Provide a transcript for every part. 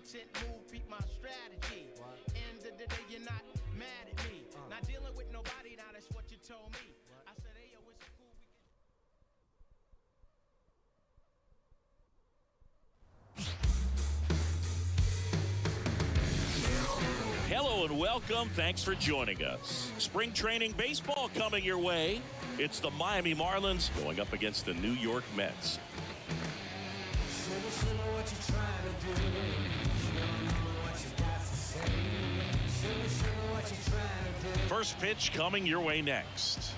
militant move, beat my strategy. End of the day, you're not mad at me. Not dealing with nobody, now that's what you told me. I said, hey, yo, it's cool. Hello and welcome. Thanks for joining us. Spring training baseball coming your way. It's the Miami Marlins going up against the New York Mets. First pitch coming your way next.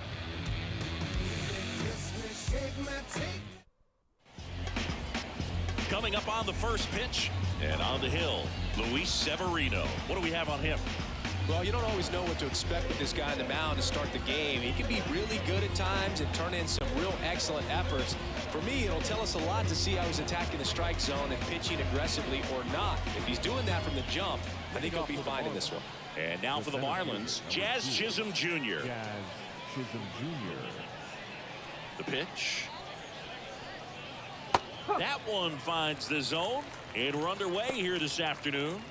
Coming up on the first pitch and on the hill, Luis Severino. What do we have on him? Well, you don't always know what to expect with this guy on the mound to start the game. He can be really good at times and turn in some real excellent efforts. For me, it'll tell us a lot to see how he's attacking the strike zone and pitching aggressively or not. If he's doing that from the jump, I think he'll be fine in this one. And now for the Marlins, Jazz Chisholm Jr. Jazz Chisholm Jr. The pitch. That one finds the zone, and we're underway here this afternoon.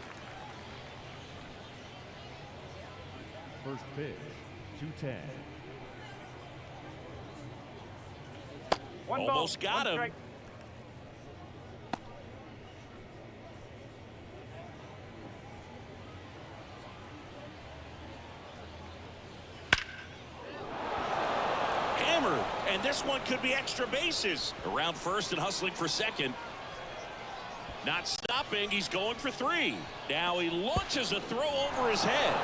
First pitch, 2-10. Almost got him. Strike. Hammered, and this one could be extra bases. Around first and hustling for second. Not stopping, he's going for three. Now he launches a throw over his head.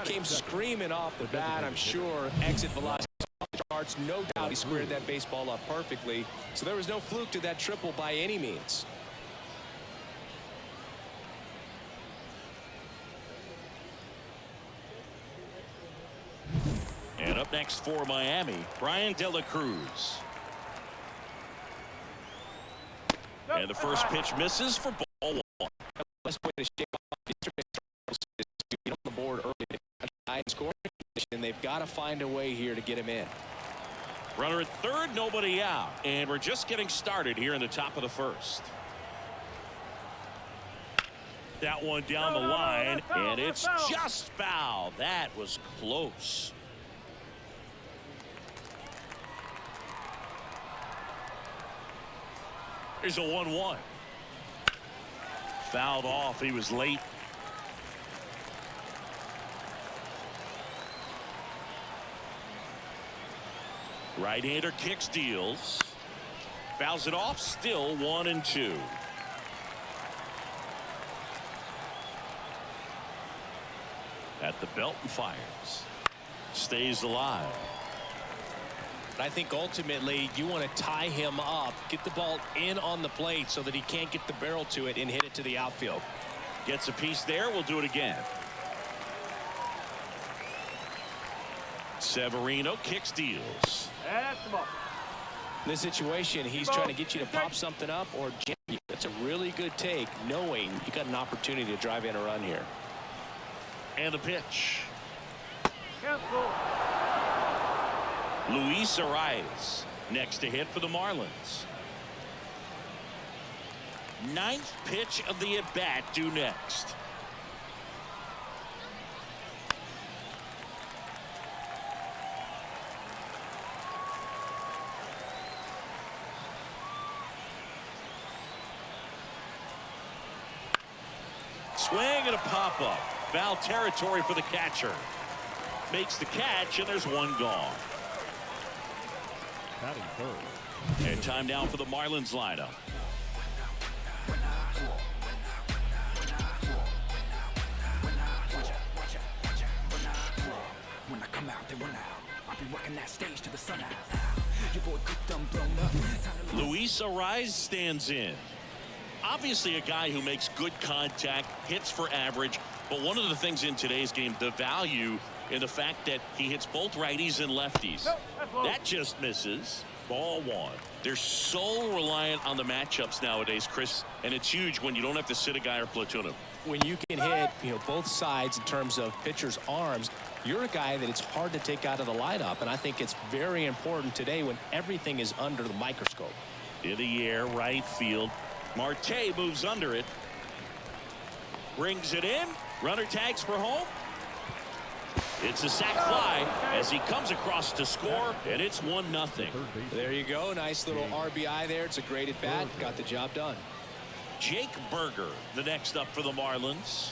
Came screaming off the bat, I'm sure. Exit velocity charts, no doubt he squared that baseball up perfectly. So there was no fluke to that triple by any means. And up next for Miami, Brian De La Cruz. And the first pitch misses for ball one. Best way to shake off is to get on the board early and score. And they've got to find a way here to get him in. Runner at third, nobody out. And we're just getting started here in the top of the first. That one down the line, and it's just foul. That was close. Here's a 1-1. Fouled off. He was late. Right-hander kicks, deals. Fouls it off. Still 1-2. At the belt and fires. Stays alive. I think ultimately you want to tie him up, get the ball in on the plate so that he can't get the barrel to it and hit it to the outfield. Gets a piece there. We'll do it again. Severino kicks, deals. That's the ball. In this situation, he's trying to get you to pop something up or jam you. That's a really good take, knowing you got an opportunity to drive in a run here. And the pitch. Cancel. Luis Arias next to hit for the Marlins. Ninth pitch of the at-bat due next. Swing and a pop-up. Foul territory for the catcher. Makes the catch, and there's one gone. Batting third. And time now for the Marlins lineup. When I come out, they run out. I'll be working that stage to the sun out. Your boy cooked them blown up. Luis Arias stands in. Obviously a guy who makes good contact, hits for average, but one of the things in today's game, the value in the fact that he hits both righties and lefties. That just misses. Ball one. They're so reliant on the matchups nowadays, Chris, and it's huge when you don't have to sit a guy or platoon him. When you can hit, both sides in terms of pitchers' arms, you're a guy that it's hard to take out of the lineup, and I think it's very important today when everything is under the microscope. In the air, right field. Marte moves under it. Brings it in. Runner tags for home. It's a sac fly as he comes across to score, and it's 1-0. There you go. Nice little RBI there. It's a great at bat. Got the job done. Jake Berger, the next up for the Marlins.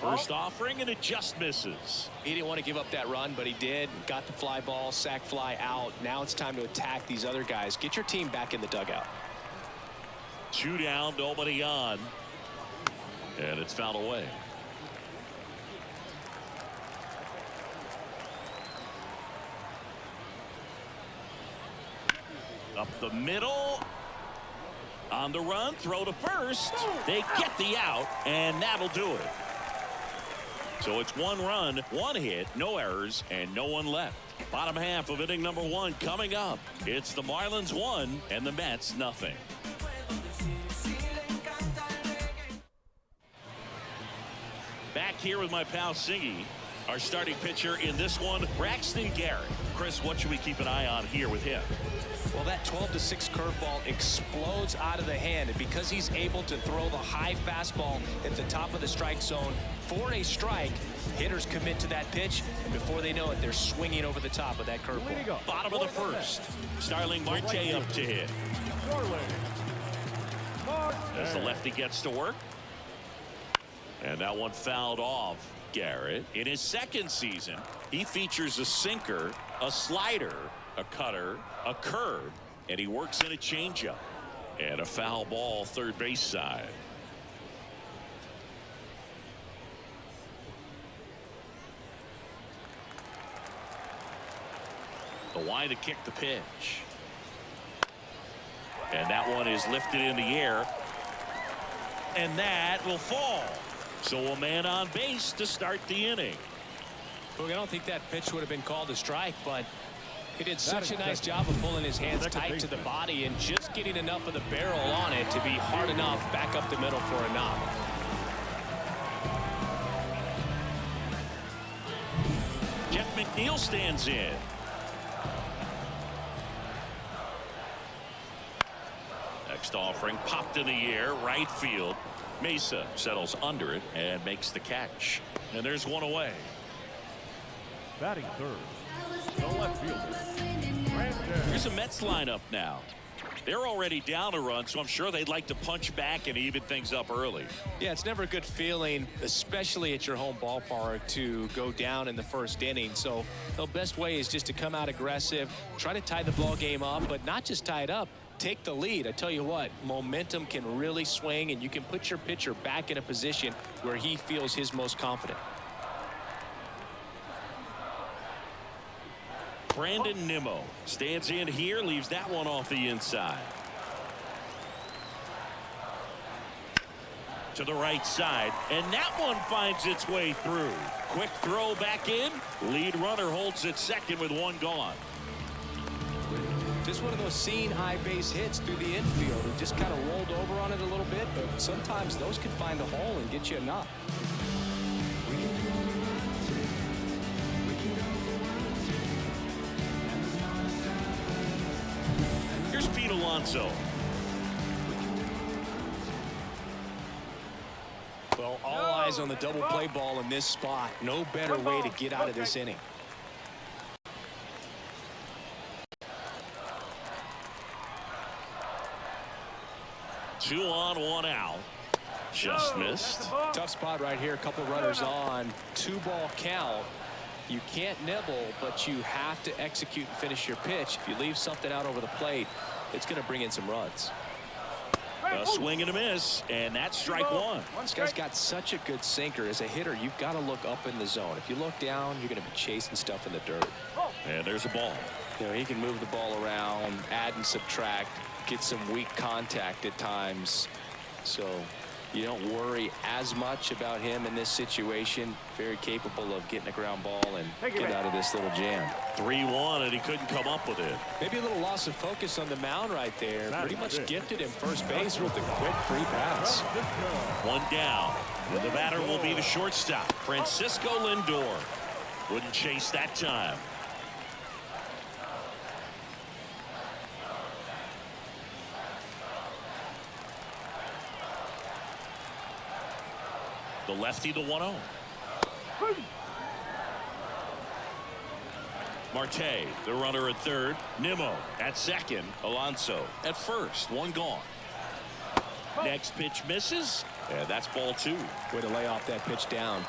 First offering, and it just misses. He didn't want to give up that run, but he did. Got the fly ball, sac fly out. Now it's time to attack these other guys. Get your team back in the dugout. 2 down, nobody on. And it's fouled away. Up the middle. On the run, throw to first. They get the out, and that'll do it. So it's 1 run, 1 hit, no errors, and no one left. Bottom half of inning number 1 coming up. It's the Marlins 1 and the Mets 0. Back here with my pal Singy. Our starting pitcher in this one, Braxton Garrett. Chris, what should we keep an eye on here with him? Well, that 12-6 curveball explodes out of the hand, and because he's able to throw the high fastball at the top of the strike zone for a strike, hitters commit to that pitch, and before they know it, they're swinging over the top of that curveball. Bottom of the first. Starling Marte up to hit. As the lefty gets to work. And that one fouled off. Garrett, in his second season, he features a sinker, a slider, a cutter, a curve, and he works in a changeup. And a foul ball third base side. The line to kick the pitch. And that one is lifted in the air. And that will fall. So a man on base to start the inning. Look, I don't think that pitch would have been called a strike, but he did such a nice job of pulling his hands tight to the body and just getting enough of the barrel on it to be hard enough back up the middle for a knock. Jeff McNeil stands in. Next offering popped in the air, right field. Mesa settles under it and makes the catch. And there's one away. Batting third, the left fielder. Here's a Mets lineup now. They're already down a run, so I'm sure they'd like to punch back and even things up early. Yeah, it's never a good feeling, especially at your home ballpark, to go down in the first inning. So the best way is just to come out aggressive, try to tie the ball game up, but not just tie it up. Take the lead. I tell you what, momentum can really swing, and you can put your pitcher back in a position where he feels his most confident. Brandon Nimmo stands in here, leaves that one off the inside. To the right side, and that one finds its way through. Quick throw back in. Lead runner holds at second with 1 gone. Just one of those seeing high base hits through the infield. It just kind of rolled over on it a little bit, but sometimes those can find a hole and get you a knock. Here's Pete Alonso. Well, all eyes on the double play ball in this spot. No better way to get out of this inning. Two on, 1 out. Just missed. Tough spot right here. A couple runners on. 2-ball count. You can't nibble, but you have to execute and finish your pitch. If you leave something out over the plate, it's going to bring in some runs. A swing and a miss, and that's strike 1. This guy's got such a good sinker. As a hitter, you've got to look up in the zone. If you look down, you're going to be chasing stuff in the dirt. And there's a ball. You know, he can move the ball around, add and subtract, get some weak contact at times. So you don't worry as much about him in this situation. Very capable of getting a ground ball and get out of this little jam. 3-1, and he couldn't come up with it. Maybe a little loss of focus on the mound right there. Pretty much gifted him first base with a quick free pass. 1 down. And the batter will be the shortstop, Francisco Lindor. Wouldn't chase that time. The lefty, the 1-0. Marte, the runner at third. Nimmo at second. Alonso at first. One gone. Next pitch misses. And that's ball 2. Way to lay off that pitch down.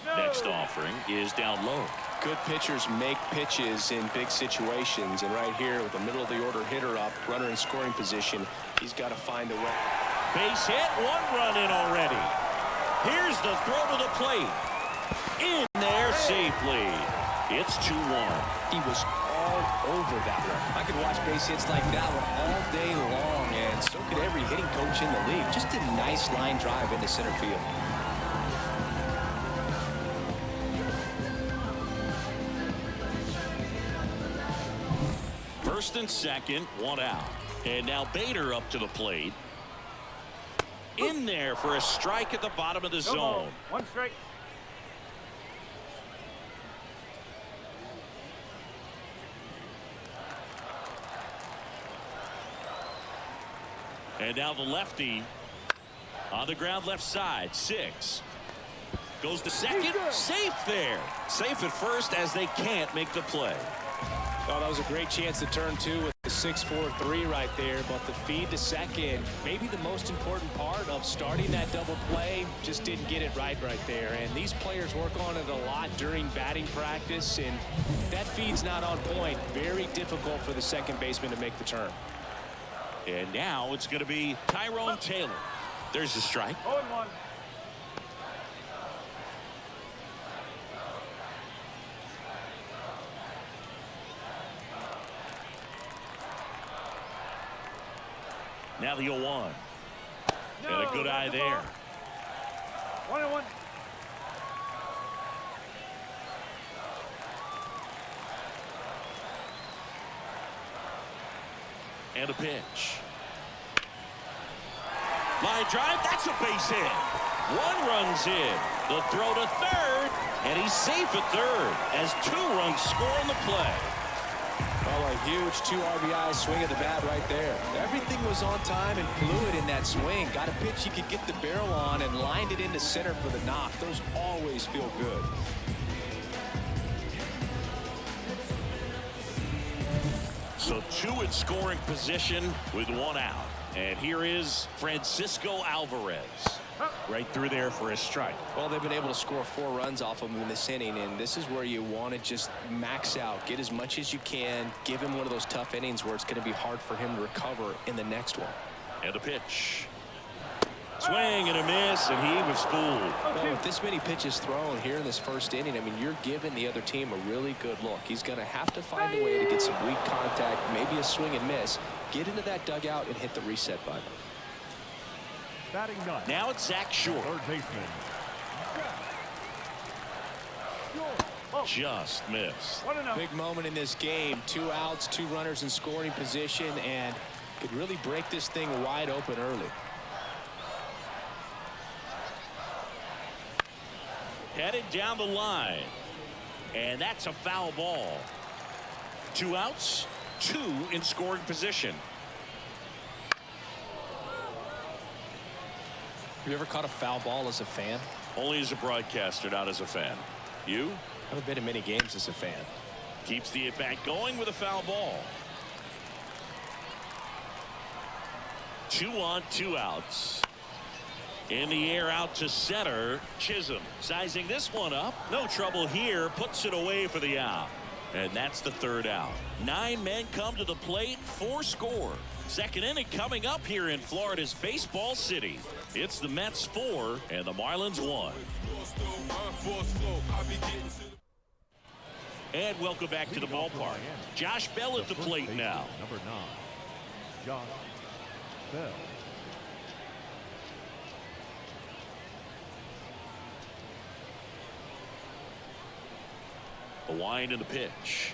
Next offering is down low. Good pitchers make pitches in big situations, and right here with the middle of the order hitter up, runner in scoring position, he's got to find a way. Base hit, 1 run in already. Here's the throw to the plate. In there safely. It's 2-1. He was all over that one. I could watch base hits like that one all day long, and so could every hitting coach in the league. Just a nice line drive into center field. First and second, 1 out. And now Bader up to the plate. In there for a strike at the bottom of the zone. 1 strike. And now the lefty on the ground left side. 6. Goes to second. Safe there. Safe at first as they can't make the play. Oh, that was a great chance to turn 2 with the 6-4-3 right there, but the feed to second, maybe the most important part of starting that double play, just didn't get it right there. And these players work on it a lot during batting practice, and that feed's not on point. Very difficult for the second baseman to make the turn. And now it's going to be Tyrone Taylor. There's the strike. 0-1. Now the 0-1. And a good eye there. 1-1. And a pitch. Line drive, that's a base hit. 1 run's in. The throw to third, and he's safe at third as 2 runs score on the play. Oh, a huge 2 RBI swing of the bat right there. Everything was on time and fluid in that swing. Got a pitch he could get the barrel on and lined it into center for the knock. Those always feel good. So 2 in scoring position with 1 out. And here is Francisco Alvarez. Right through there for a strike. Well, they've been able to score 4 runs off of him in this inning, and this is where you want to just max out, get as much as you can, give him one of those tough innings where it's going to be hard for him to recover in the next one. And a pitch. Swing and a miss, and he was fooled. Well, with this many pitches thrown here in this first inning, I mean, you're giving the other team a really good look. He's going to have to find a way to get some weak contact, maybe a swing and miss, get into that dugout and hit the reset button. Batting 9. Now it's Zach Short. Third baseman. Just missed. 1-0. Big moment in this game. 2 outs, 2 runners in scoring position, and could really break this thing wide open early. Headed down the line. And that's a foul ball. 2 outs, 2 in scoring position. Have you ever caught a foul ball as a fan? Only as a broadcaster, not as a fan. You? I haven't been to many games as a fan. Keeps the at-bat going with a foul ball. 2 on, 2 outs. In the air out to center. Chisholm sizing this one up. No trouble here. Puts it away for the out. And that's the 3rd out. 9 men come to the plate. 4 score. Second inning coming up here in Florida's Baseball City. It's the Mets 4 and the Marlins 1. And welcome back to the ballpark. Josh Bell at the plate now. Number 9, Josh Bell. The wind and the pitch.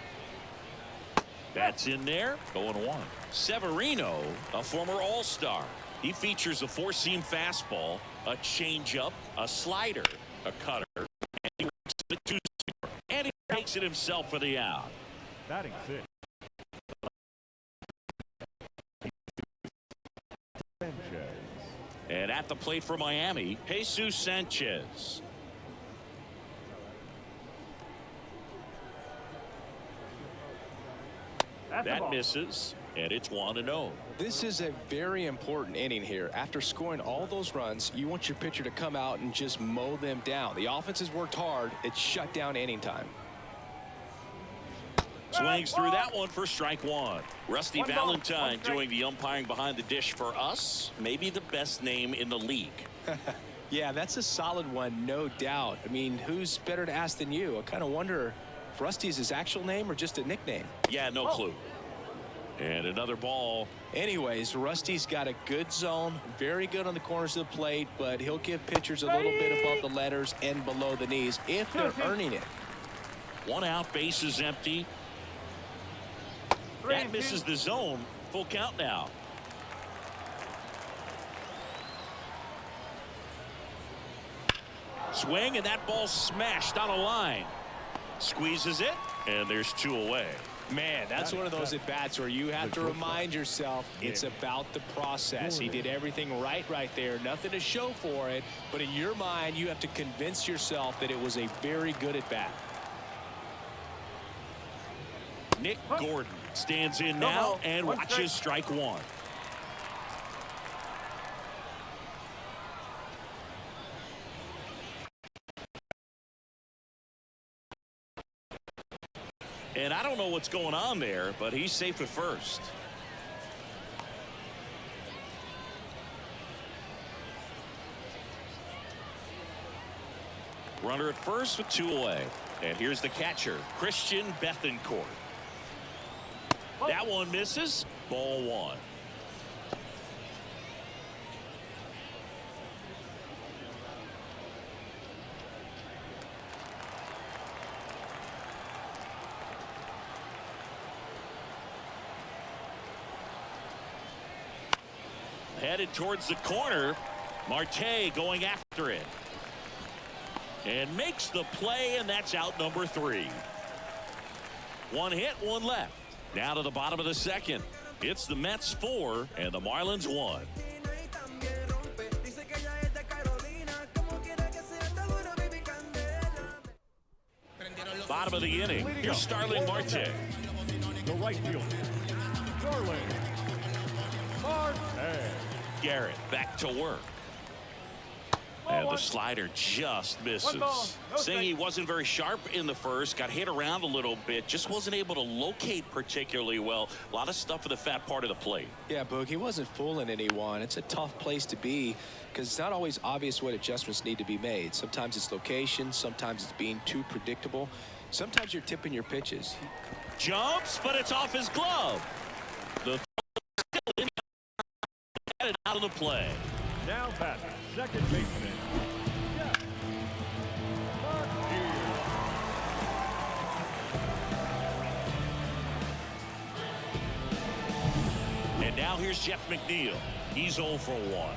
That's in there. 0-1. Severino, a former All-Star. He features a four-seam fastball, a changeup, a slider, a cutter, and he works the two-seamer. And he takes it himself for the out. Batting 6. Sanchez. And at the plate for Miami, Jesus Sanchez. That misses, and it's 1-0. This is a very important inning here. After scoring all those runs, you want your pitcher to come out and just mow them down. The offense has worked hard. It's shut down inning time. Swings through that one for strike one. Rusty Valentine doing the umpiring behind the dish for us. Maybe the best name in the league. Yeah, that's a solid one, no doubt. I mean, who's better to ask than you? I kind of wonder if Rusty is his actual name or just a nickname. Yeah, no clue. And another ball. Anyways, Rusty's got a good zone, very good on the corners of the plate, but he'll give pitchers a little bit above the letters and below the knees if they're earning it. One out, bases empty. That misses the zone. Full count now. Swing, and that ball smashed on a line. Squeezes it, and there's two away. Man, that's one of those at-bats where you have to remind yourself it's about the process. He did everything right there. Nothing to show for it. But in your mind, you have to convince yourself that it was a very good at-bat. Nick Gordon stands in now and watches strike one. And I don't know what's going on there, but he's safe at first. Runner at first with two away. And here's the catcher, Christian Bethancourt. That one misses. Ball one. Headed towards the corner. Marte going after it. And makes the play, and that's out number 3. One hit, one left. Now to the bottom of the second. It's the Mets 4 and the Marlins 1. Bottom of the inning. Here's Starling Marte. The right fielder, Starling Marte. Garrett back to work. And the slider just misses. Saying he wasn't very sharp in the first, got hit around a little bit, just wasn't able to locate particularly well. A lot of stuff for the fat part of the plate. Yeah, Boog, he wasn't fooling anyone. It's a tough place to be because it's not always obvious what adjustments need to be made. Sometimes it's location, sometimes it's being too predictable. Sometimes you're tipping your pitches. Jumps, but it's off his glove. The still in, out of the play. Now batting, second baseman, Jeff Martin. And now here's Jeff McNeil. He's 0 for 1.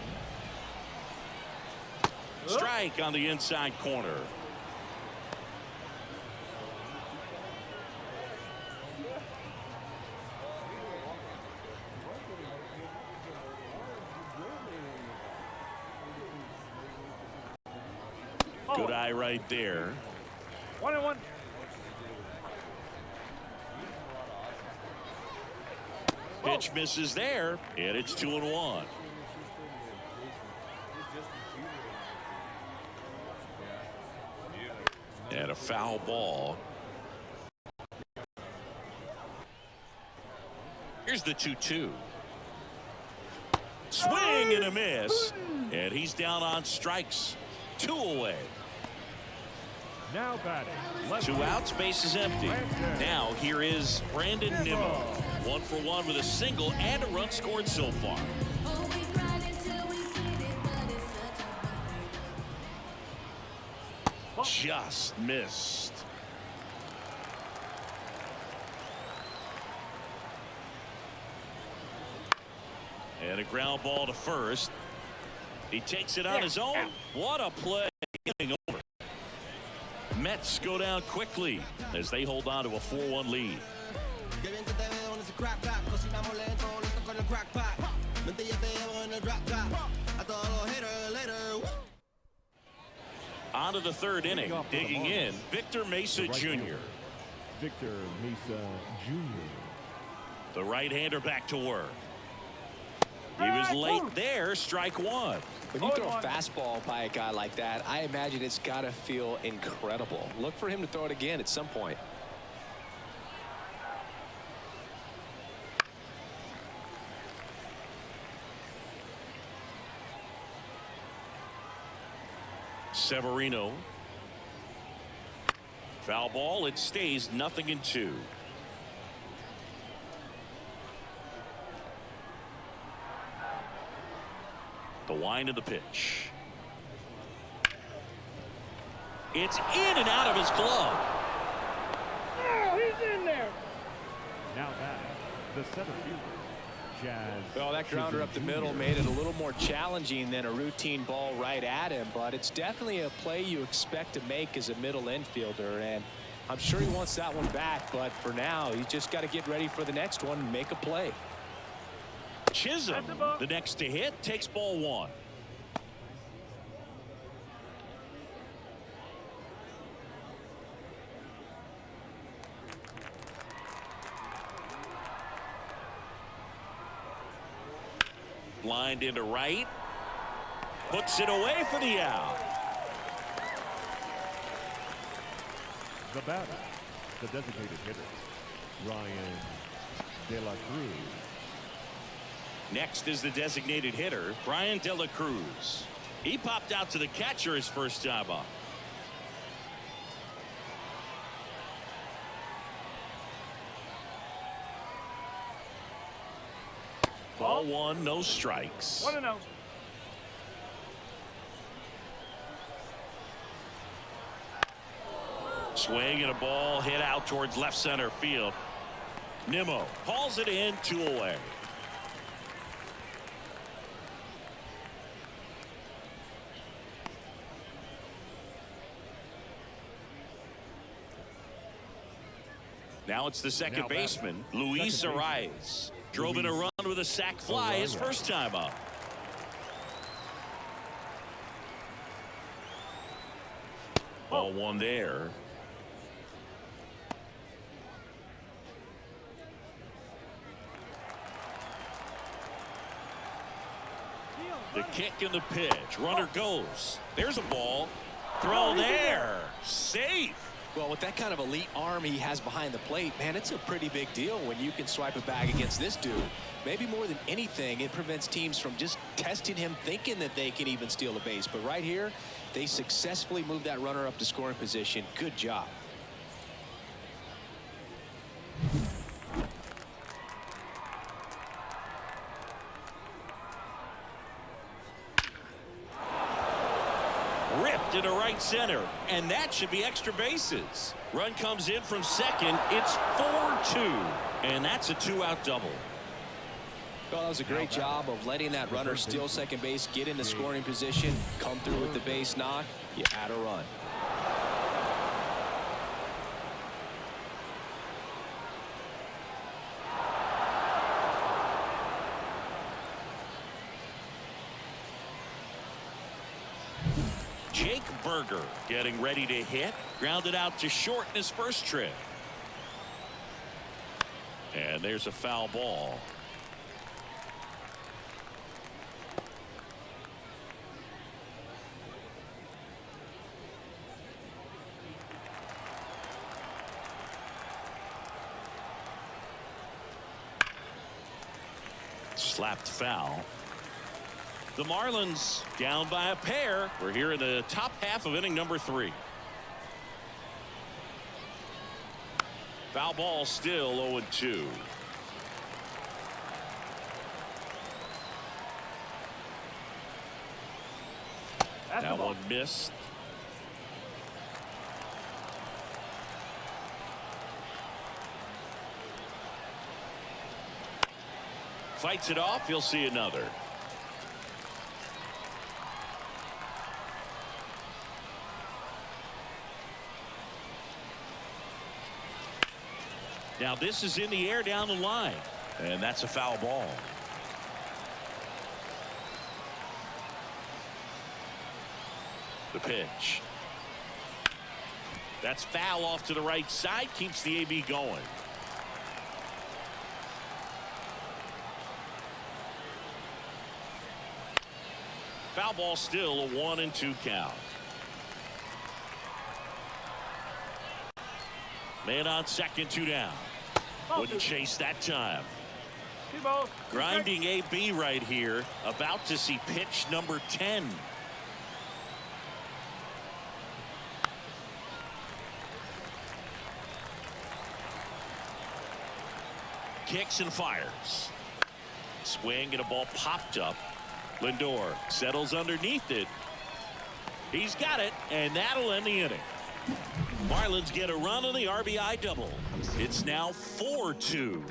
Strike on the inside corner. Good eye right there. 1-1. Pitch misses there, and it's 2-1. And a foul ball. Here's the 2-2. Swing and a miss. And he's down on strikes. 2 away. Now batting, left 2 outs, base is empty. Now here is Brandon Nimmo. 1 for 1 with a single and a run scored so far. Just missed. And a ground ball to first. He takes it on his own. What a play. Getting over. Mets go down quickly as they hold on to a 4-1 lead. On to the third inning. Digging in, Victor Mesa Jr. Victor Mesa Jr. The right-hander back to work. He was late there. Strike one. When you throw a fastball by a guy like that, I imagine it's got to feel incredible. Look for him to throw it again at some point. Severino. Foul ball. It stays 0-2. The wind of the pitch. It's in and out of his glove. Oh, he's in there. Now that the center fielder, Jazz. Well, that grounder up the middle made it a little more challenging than a routine ball right at him, but it's definitely a play you expect to make as a middle infielder, and I'm sure he wants that one back, but for now, he's just got to get ready for the next one and make a play. Chisholm, the next to hit, takes ball one. Lined into right. Puts it away for the out. The batter, the designated hitter, Ryan De La Cruz. Next is the designated hitter, Brian De La Cruz. He popped out to the catcher his first time up. Ball one, no strikes. 1-0. Swing and a ball hit out towards left center field. Nimmo hauls it in, 2 away. Now it's the second baseman, Luis Arias. Drove in a run with a sac fly his first time up. Ball one there. The kick and the pitch. Runner goes. There's a ball. Throw there. Safe. Well, with that kind of elite arm he has behind the plate, man, it's a pretty big deal when you can swipe a bag against this dude. Maybe more than anything, it prevents teams from just testing him, thinking that they can even steal a base. But right here, they successfully moved that runner up to scoring position. Good job. Ripped into right center, and that should be extra bases. Run comes in from second. It's 4-2, and that's a 2-out double. Well, that was a great job of letting that runner steal second base, get into scoring position, come through with the base knock. You add a run. Jake Berger getting ready to hit. Grounded out to short in his first trip. And there's a foul ball. Slapped foul. The Marlins down by a pair. We're here in the top half of inning number 3. Foul ball still 0-2. That one missed. Fights it off. He'll see another. Now this is in the air down the line, and that's a foul ball. The pitch. That's foul off to the right side, keeps the AB going. Foul ball, still a 1-2 count. Man on second, 2 down. Wouldn't chase that time. Grinding AB right here, about to see pitch number 10. Kicks and fires. Swing and a ball popped up. Lindor settles underneath it. He's got it, and that'll end the inning. Marlins get a run on the RBI double. It's now 4-2.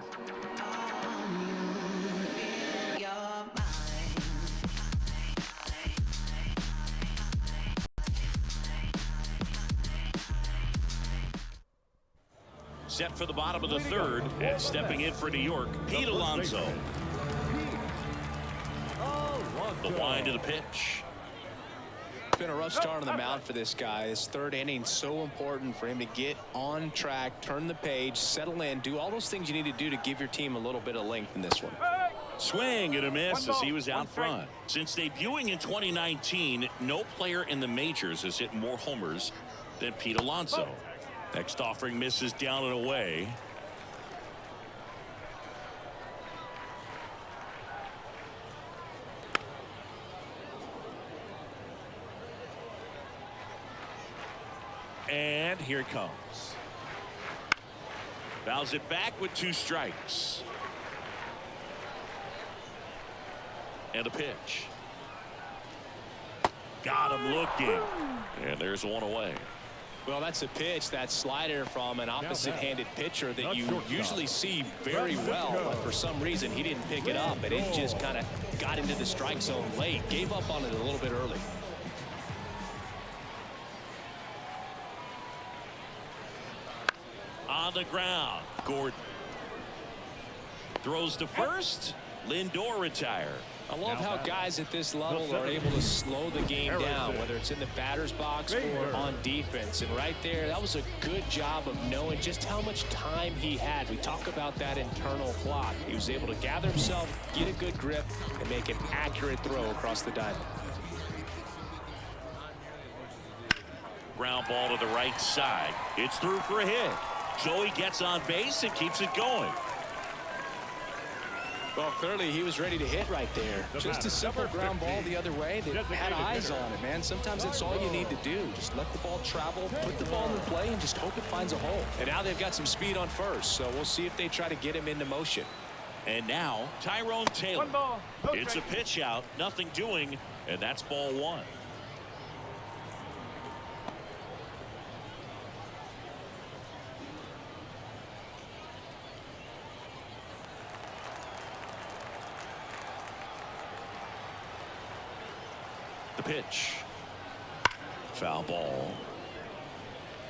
Set for the bottom of the third, and stepping in for New York, Pete Alonso. The wind to the pitch. It's been a rough start on the mound for this guy. His third inning, so important for him to get on track, turn the page, settle in, do all those things you need to do to give your team a little bit of length in this one. Swing and a miss as he was out front. Since debuting in 2019, no player in the majors has hit more homers than Pete Alonso. Next offering misses down and away. And here it comes. Fouls it back with 2 strikes. And a pitch. Got him looking. And there's one away. Well, that's a pitch, that slider from an opposite-handed pitcher that you usually see very well, but for some reason he didn't pick it up, and it just kind of got into the strike zone late, gave up on it a little bit early. On the ground, Gordon throws to first. Lindor retire. I love how guys at this level are able to slow the game down, whether it's in the batter's box or on defense. And right there, that was a good job of knowing just how much time he had. We talk about that internal clock. He was able to gather himself, get a good grip, and make an accurate throw across the diamond. Ground ball to the right side. It's through for a hit. Joey gets on base and keeps it going. Well, clearly he was ready to hit right there. Just a simple ground ball the other way. They had eyes on it, man. Sometimes it's all you need to do. Just let the ball travel, put the ball in play, and just hope it finds a hole. And now they've got some speed on first, so we'll see if they try to get him into motion. And now Tyrone Taylor. It's a pitch out, nothing doing, and that's ball 1. The pitch. Foul ball.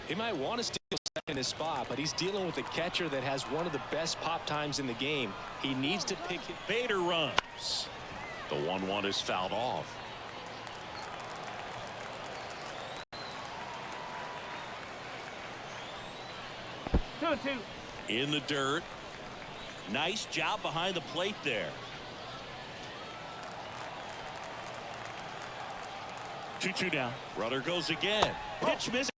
He might want to steal second in his spot, but he's dealing with a catcher that has one of the best pop times in the game. He needs to pick it. Bader runs. The 1-1 is fouled off. In the dirt. Nice job behind the plate there. 2-2 down. Rudder goes again. Pitch misses.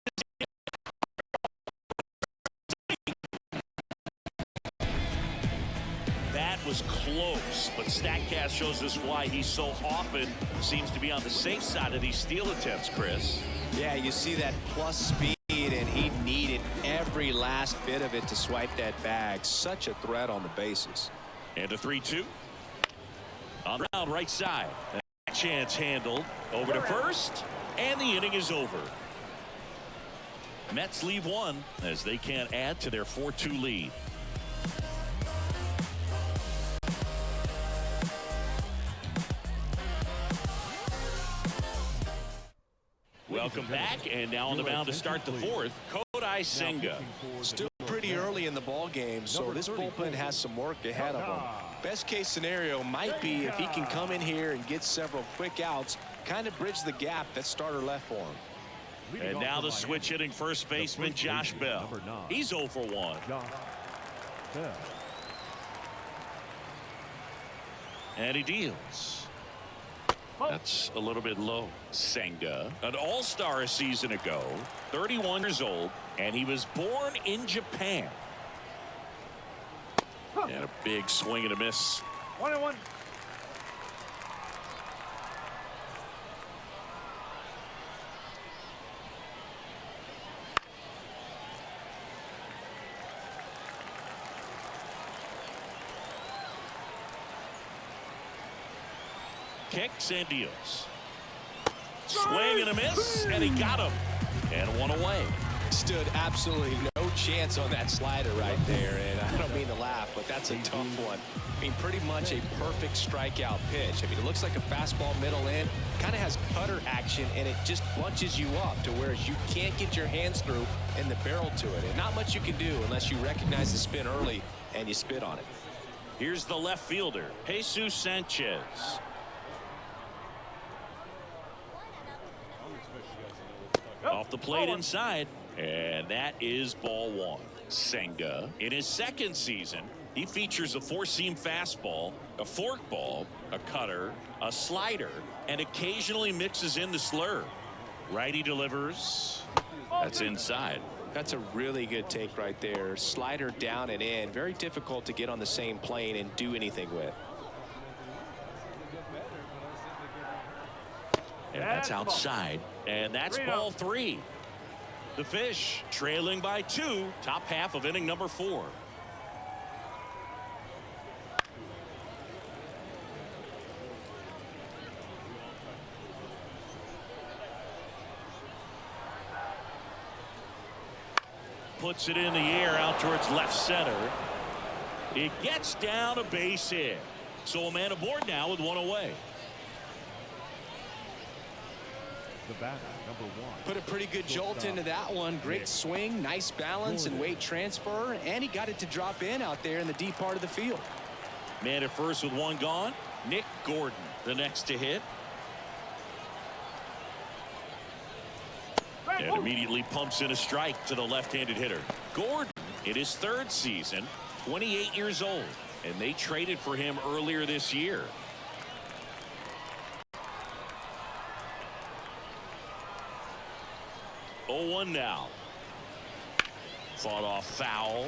That was close, but StatCast shows us why he so often seems to be on the safe side of these steal attempts, Chris. Yeah, you see that plus speed, and he needed every last bit of it to swipe that bag. Such a threat on the bases. And a 3-2. On the round right side. Chance handled over to first, and the inning is over. Mets leave 1 as they can't add to their 4-2 lead. Welcome back, and now on the mound to start the fourth, Kodai Senga. Still pretty early in the ball game, so this bullpen has some work ahead of them. Best case scenario might be if he can come in here and get several quick outs, kind of bridge the gap that starter left for him. And now the switch hitting first baseman Josh Bell. He's 0 for 1. And he deals. That's a little bit low. Senga, an all-star a season ago, 31 years old, and he was born in Japan. And a big swing and a miss. 1-1. Kicks and deals. Swing and a miss, and he got him. And one away. Stood absolutely no chance on that slider right there, and I don't mean to laugh, but that's a tough one. I mean, pretty much a perfect strikeout pitch. I mean, it looks like a fastball middle in, kind of has cutter action, and it just bunches you up to where you can't get your hands through and the barrel to it. And not much you can do unless you recognize the spin early and you spit on it. Here's the left fielder, Jesus Sanchez. Off the plate inside, and that is ball one. Senga, in his second season, he features a four-seam fastball, a forkball, a cutter, a slider, and occasionally mixes in the slurve. Righty delivers. That's inside. That's a really good take right there. Slider down and in. Very difficult to get on the same plane and do anything with. And that's outside. And that's ball three. The Fish trailing by 2, top half of inning number 4. Puts it in the air out towards left center. It gets down a base hit. So a man aboard now with one away. The batter, number 1. Put a pretty good jolt into that one. Great swing, nice balance and weight transfer, and he got it to drop in out there in the deep part of the field. Man at first with one gone. Nick Gordon, the next to hit. And immediately pumps in a strike to the left-handed hitter. Gordon, in his third season, 28 years old, and they traded for him earlier this year. Oh, 1 now. Fought off foul.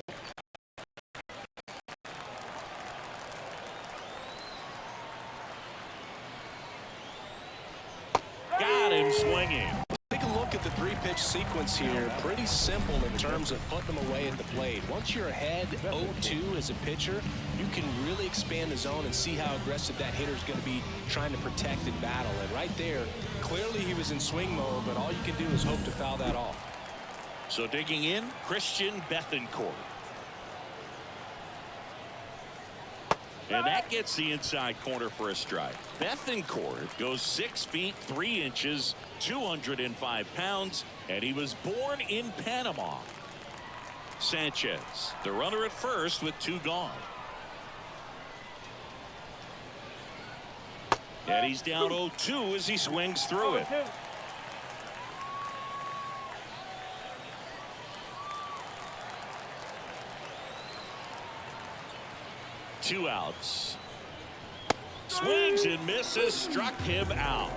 Got him swinging. Take a look at the 3-pitch sequence here. Pretty simple in terms of putting them away at the plate. Once you're ahead 0-2 as a pitcher, you can really expand the zone and see how aggressive that hitter's going to be trying to protect and battle. And right there, clearly he was in swing mode, but all you can do is hope to foul that off. So digging in, Christian Bethancourt. And that gets the inside corner for a strike. Bethancourt goes 6 feet 3 inches, 205 pounds, and he was born in Panama. Sanchez, the runner at first with 2 gone. And he's down 0-2 as he swings through it. Two outs. Swings and misses, struck him out.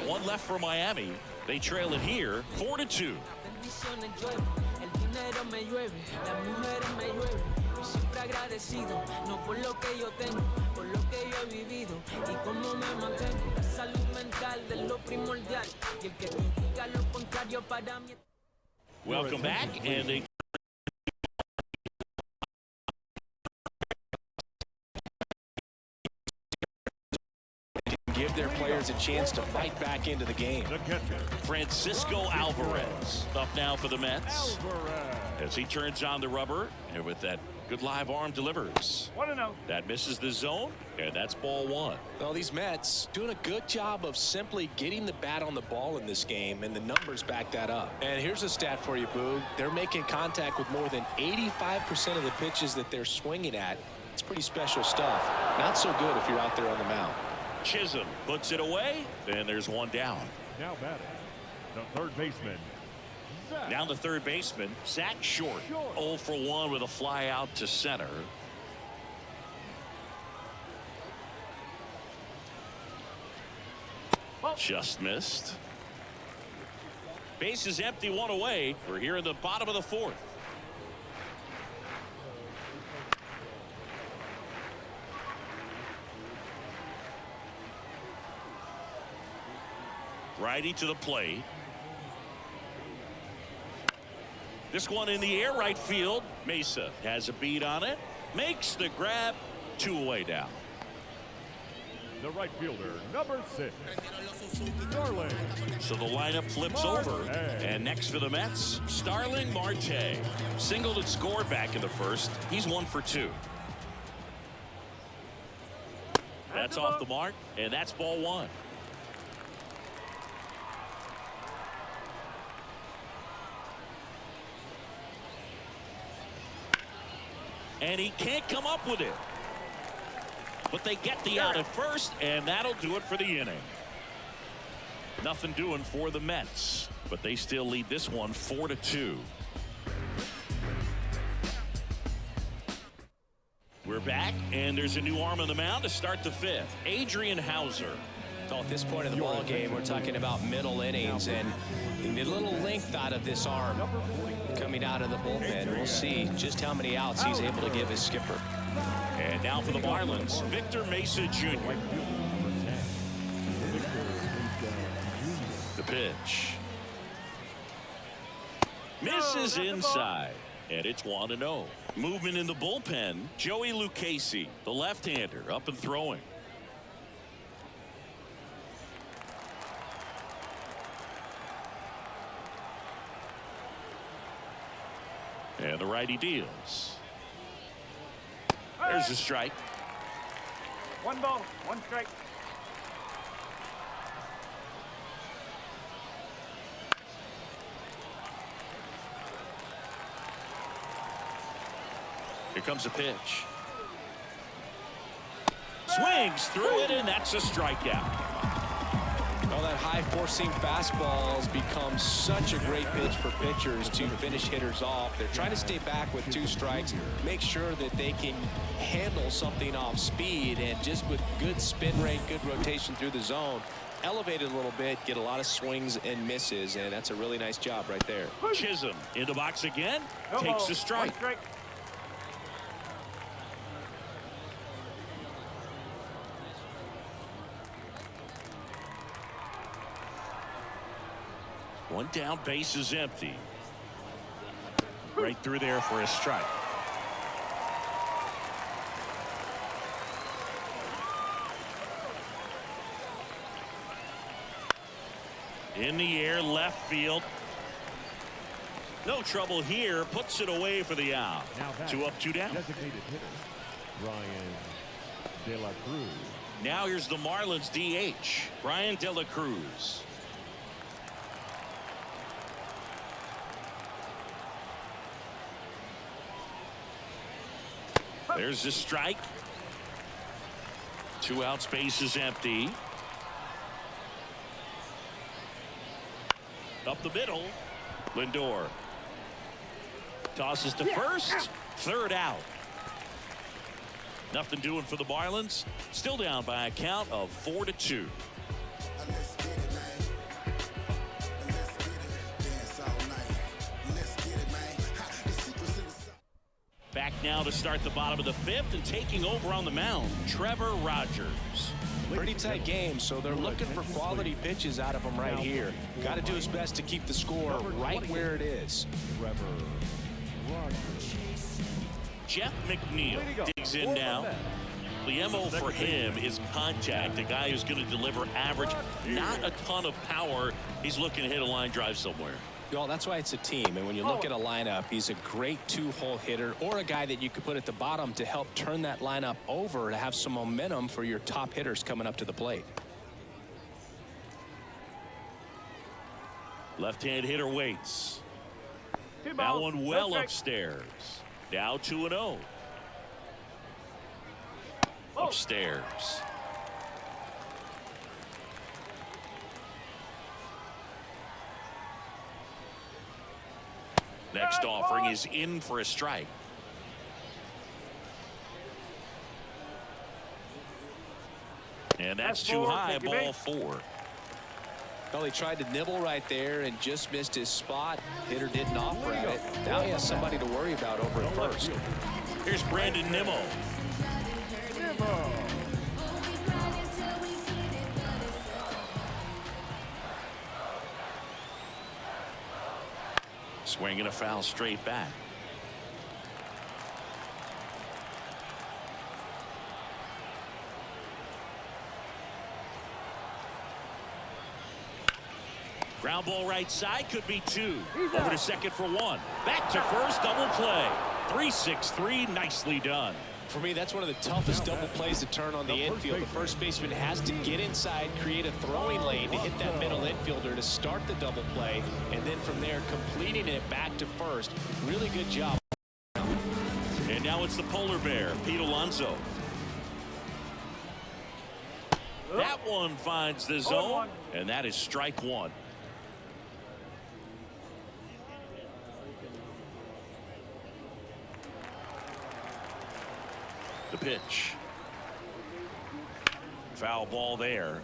1 left for Miami. They trail it here 4-2. Welcome back, and they give their players a chance to fight back into the game. Francisco Alvarez up now for the Mets as he turns on the rubber, and with that Good live arm delivers. 1-0. That misses the zone, and that's ball one. Well, these Mets doing a good job of simply getting the bat on the ball in this game, and the numbers back that up. And here's a stat for you, Boog. They're making contact with more than 85% of the pitches that they're swinging at. It's pretty special stuff. Not so good if you're out there on the mound. Chisholm puts it away, and there's one down. Now batting, the third baseman, Zach. Now the third baseman, Zach Short. 0 for 1 with a fly out to center. Just missed. Base is empty, one away. We're here in the bottom of the fourth. Righty to the plate. This one in the air, right field. Mesa has a beat on it. Makes the grab. 2 away now. The right fielder, number 6, Starling. So the lineup flips over. And next for the Mets, Starling Marte. Singled and scored back in the first. He's 1 for 2. That's off the mark, and that's ball one. And he can't come up with it. But they get the out at first, and that'll do it for the inning. Nothing doing for the Mets, but they still lead this one 4-2. We're back, and there's a new arm on the mound to start the fifth. Adrian Hauser. So at this point of the ball game, we're talking about middle innings, and the little length out of this arm coming out of the bullpen. We'll see just how many outs he's able to give his skipper. And now for the Marlins, Victor Mesa Jr. The pitch. Misses inside, and it's 1-0. Movement in the bullpen, Joey Lucchesi, the left-hander, up and throwing. And the righty deals. There's a strike. 1 ball, 1 strike. Here comes a pitch. Swings through it, and that's a strikeout. Well, that high four-seam fastball has become such a great pitch for pitchers to finish hitters off. They're trying to stay back with 2 strikes, make sure that they can handle something off speed, and just with good spin rate, good rotation through the zone, elevate it a little bit, get a lot of swings and misses, and that's a really nice job right there. Chisholm in the box again, takes the strike. 1 strike. One down, base is empty. Right through there for a strike. In the air, left field. No trouble here. Puts it away for the out. 2 up, 2 down. Designated hitter, Brian De La Cruz. Now here's the Marlins DH, Brian De La Cruz. There's the strike. 2 outs, base is empty. Up the middle, Lindor tosses to first. 3rd out. Nothing doing for the Marlins. Still down by a count of 4-2. Back now to start the bottom of the 5th, and taking over on the mound, Trevor Rogers. Pretty tight game, so they're looking for quality pitches out of him right here. Got to do his best to keep the score right where it is. Trevor Rogers. Jeff McNeil digs in now. The MO for him is contact. A guy who's going to deliver average, not a ton of power. He's looking to hit a line drive somewhere. Well, that's why it's a team. And when you look at a lineup, he's a great two-hole hitter or a guy that you could put at the bottom to help turn that lineup over to have some momentum for your top hitters coming up to the plate. Left-hand hitter waits. Two That balls, one no well strikes. upstairs. Now 2-0. Upstairs. Next offering is in for a strike. And that's too high, ball 4. Well, he tried to nibble right there and just missed his spot. Hitter didn't offer at it. Now he has somebody to worry about over at first. Here's Brandon Nimmo. Swinging a foul straight back. Ground ball right side, could be 2. Over to second for 1. Back to first, double play. 3-6-3, nicely done. For me, that's one of the toughest double plays to turn on the infield. The first baseman has to get inside, create a throwing lane to hit that middle infielder to start the double play, and then from there completing it back to first. Really good job. And now it's the polar bear, Pete Alonso. That one finds the zone, and that is strike 1. The pitch. Foul ball there.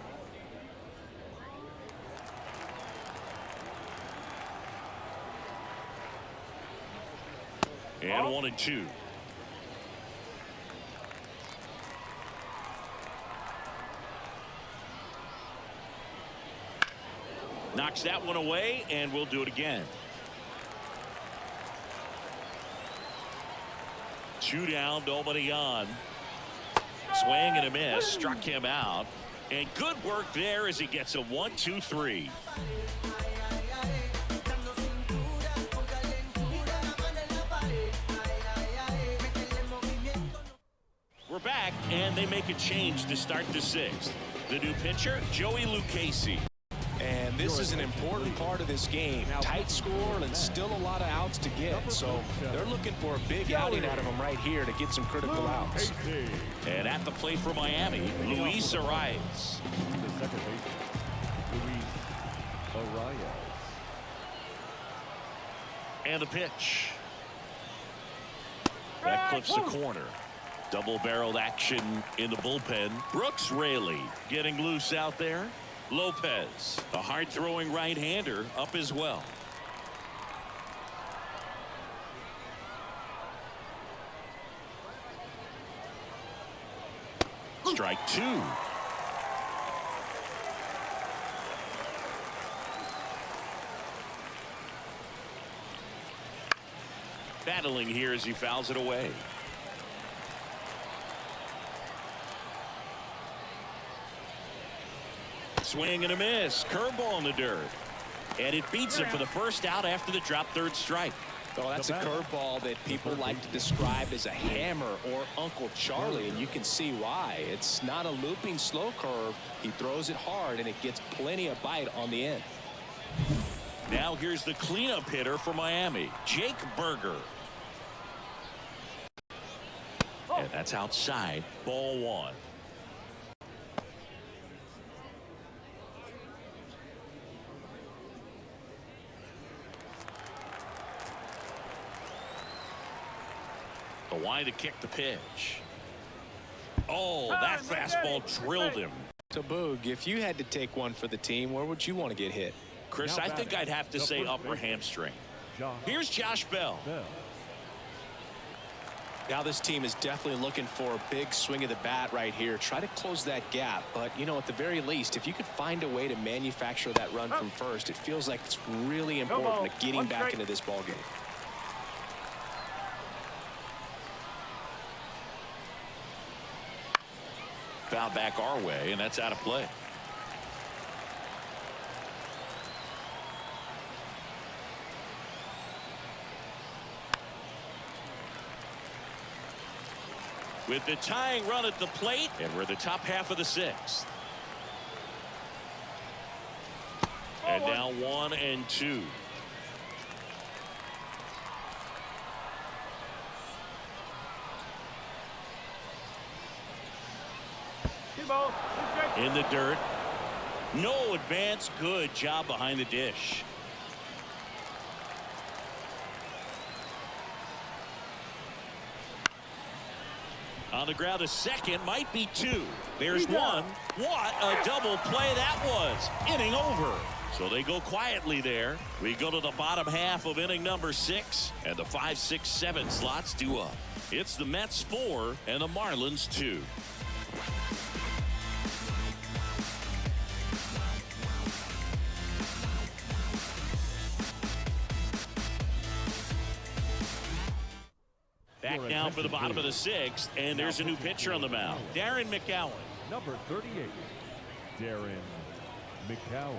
And 1-2. Knocks that one away, and we'll do it again. 2 down, nobody on. Swing and a miss, struck him out. And good work there as he gets a 1-2-3. We're back, and they make a change to start the 6th. The new pitcher, Joey Lucchesi. And this is an important part of this game. Tight score and still a lot of outs to get. So they're looking for a big outing out of him right here to get some critical outs. And at the plate for Miami, Luis Arias. The second baseman, Luis Arias. And the pitch. That clips the corner. Double-barreled action in the bullpen. Brooks Raley getting loose out there. Lopez, a hard-throwing right-hander, up as well. Strike 2. Battling here as he fouls it away. Swing and a miss. Curveball in the dirt. And it beats him for the first out after the drop third strike. Well, that's a curveball that people like to describe as a hammer or Uncle Charlie, and you can see why. It's not a looping slow curve. He throws it hard, and it gets plenty of bite on the end. Now here's the cleanup hitter for Miami, Jake Berger. And that's outside, ball 1. The line to kick the pitch. Oh, that fastball drilled him. So, Boog, if you had to take one for the team, where would you want to get hit? Chris, I think I'd have to say upper hamstring. Here's Josh Bell. Now this team is definitely looking for a big swing of the bat right here. Try to close that gap. But, you know, at the very least, if you could find a way to manufacture that run from first, it feels like it's really important to getting back into this ball game. Foul back our way, and that's out of play. with the tying run at the plate, and we're the top half of the sixth. And now 1-2. In the dirt. No advance. Good job behind the dish. On the ground, a second, might be two. There's one. What a double play that was. Inning over. So they go quietly there. We go to the bottom half of inning number 6, and the 5, 6, 7 slots due up. It's the Mets 4 and the Marlins 2. Back now for the bottom of the 6th, and there's a new pitcher on the mound, Darren McCowan. Number 38, Darren McCowan.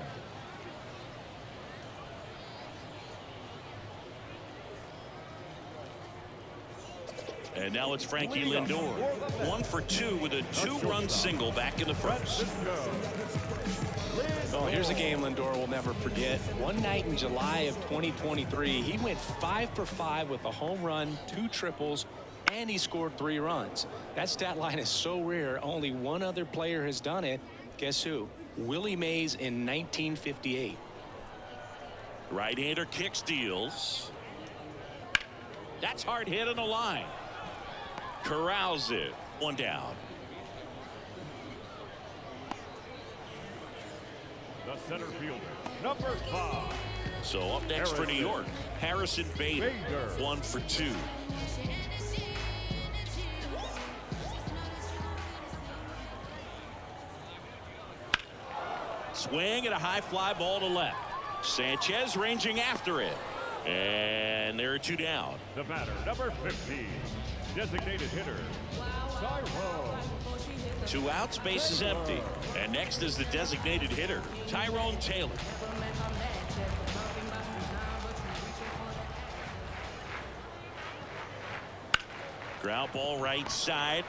And now it's Frankie Lindor. 1 for 2 with a 2-run single back in the first. Oh, here's a game Lindor will never forget. One night in July of 2023, he went 5 for 5 with a home run, 2 triples, and he scored 3 runs. That stat line is so rare, only one other player has done it. Guess who? Willie Mays in 1958. Right-hander kicks, deals. That's hard hit on the line. Corrals it. 1 down. The center fielder, number 5. So up next for New York, Harrison Bader. 1 for 2. Swing and a high fly ball to left. Sanchez ranging after it. And there are 2 down. The batter, number 15, designated hitter, Tyrone. 2 outs, base is empty. And next is the designated hitter, Tyrone Taylor. Ground ball right side.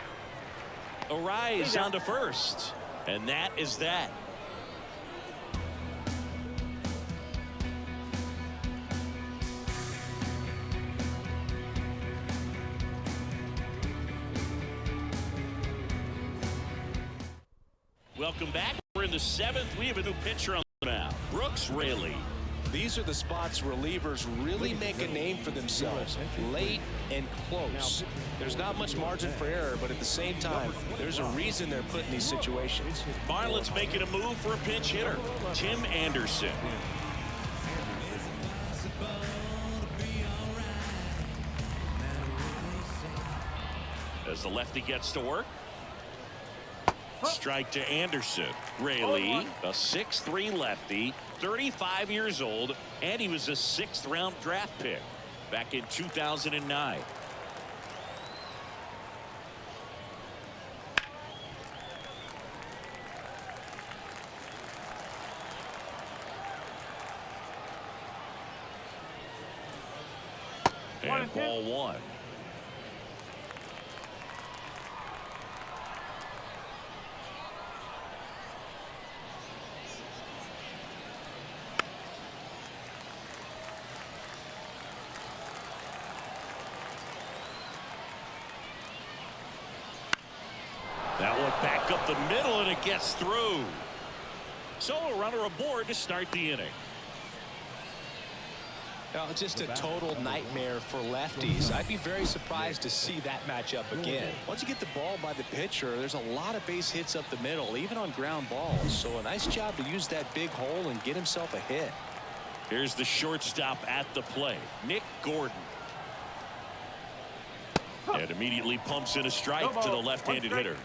Arise on to first. And that is that. Welcome back. We're in the 7th. We have a new pitcher on the mound, Brooks Raley. These are the spots relievers really make a name for themselves, late and close. There's not much margin for error, but at the same time, there's a reason they're put in these situations. Marlins making a move for a pinch hitter, Tim Anderson. As the lefty gets to work. Strike to Anderson. Raley, a 6'3" lefty, 35 years old, and he was a 6th-round draft pick back in 2009. And ball 1. That one back up the middle, and it gets through. So a runner aboard to start the inning. Now, just a total nightmare for lefties. I'd be very surprised to see that matchup again. Once you get the ball by the pitcher, there's a lot of base hits up the middle, even on ground balls. So a nice job to use that big hole and get himself a hit. Here's the shortstop at the plate, Nick Gordon. And immediately pumps in a strike to the left-handed hitter.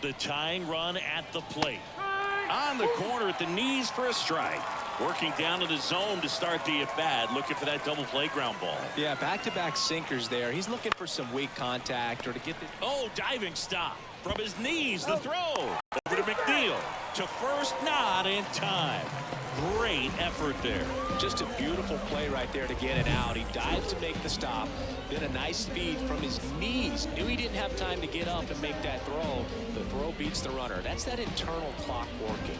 The tying run at the plate. On the corner at the knees for a strike. Working down to the zone to start the at-bat, looking for that double play ground ball. Yeah, back-to-back sinkers there. He's looking for some weak contact or to get the... Oh, diving stop. From his knees, the throw. Over to McNeil. To first, not in time. Great effort there. Just a beautiful play right there to get it out. He dives to make the stop. Then a nice feed from his knees. Knew he didn't have time to get up and make that throw. The throw beats the runner. That's that internal clock working.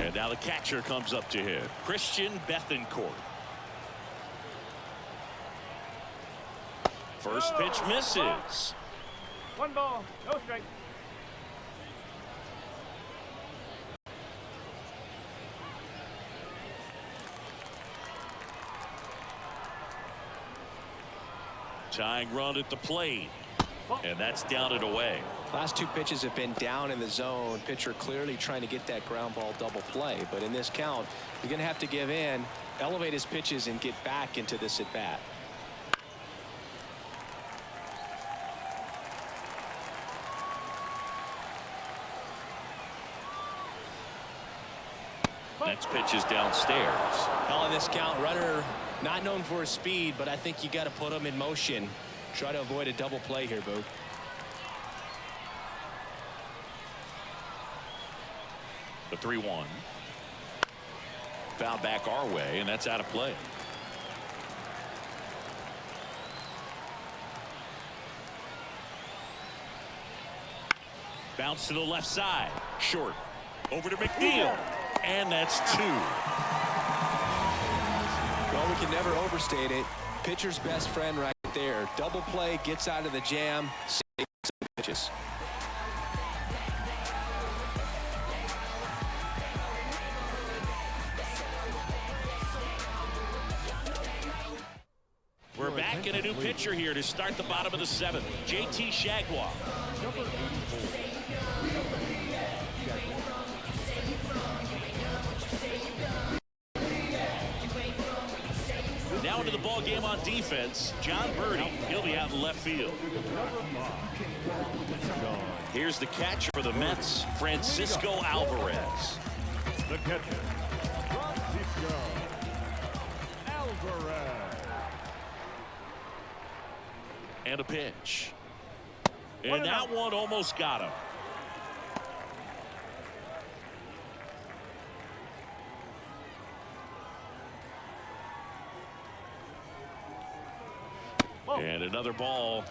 And now the catcher comes up to him. Christian Bethancourt. First pitch misses. 1 ball, no strike. Tying run at the plate. And that's down and away. Last 2 pitches have been down in the zone. Pitcher clearly trying to get that ground ball double play. But in this count, you're going to have to give in, elevate his pitches, and get back into this at bat. Next pitch is downstairs. Well, in this count, runner not known for his speed, but I think you got to put him in motion. Try to avoid a double play here, Boo. The 3-1. Foul back our way, and that's out of play. Bounce to the left side. Short. Over to McNeil. And that's 2. Well, we can never overstate it. Pitcher's best friend right there. Double play, gets out of the jam, saves the pitches. We're back in a new pitcher here to start the bottom of the 7th. JT Shagwar. Number 84. Now into the ball game on defense, John Birdie. He'll be out in left field. Here's the catcher for the Mets, Francisco Alvarez. The catcher, Francisco Alvarez. And a pitch. And that one almost got him. And another ball.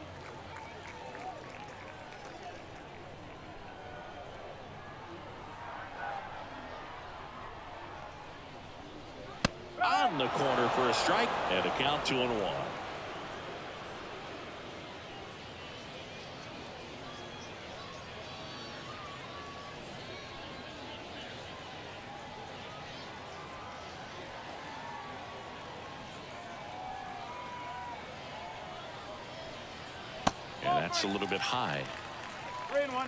On the corner for a strike, and a count 2-1. And that's a little bit high. 3-1.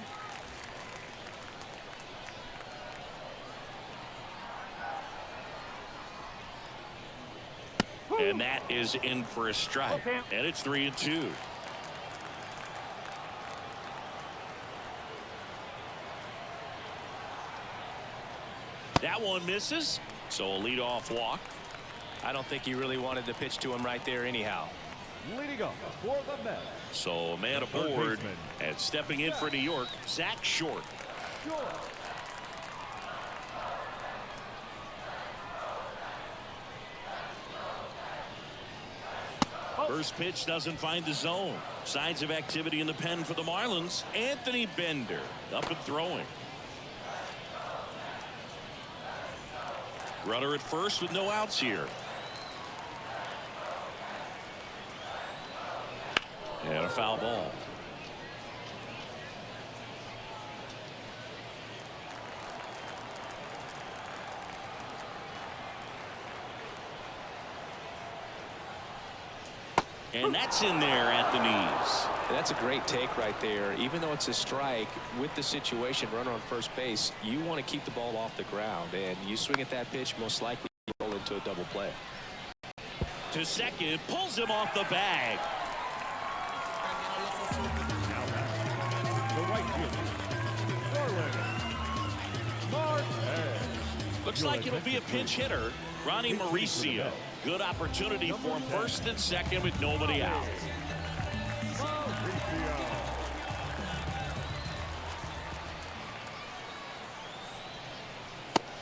And that is in for a strike. And it's 3-2. That one misses. So a leadoff walk. I don't think he really wanted to pitch to him right there anyhow. Leading up for the Mets. So a man aboard and stepping in for New York, Zach Short. First pitch doesn't find the zone. Signs of activity in the pen for the Marlins. Anthony Bender up and throwing. Runner at first with no outs here. And a foul ball. And that's in there at the knees. That's a great take right there. Even though it's a strike, with the situation, runner on first base, you want to keep the ball off the ground. And you swing at that pitch, most likely roll into a double play. To second, pulls him off the bag. Looks like it'll be a pinch hitter, Ronnie Mauricio. Good opportunity for him first and second with nobody out.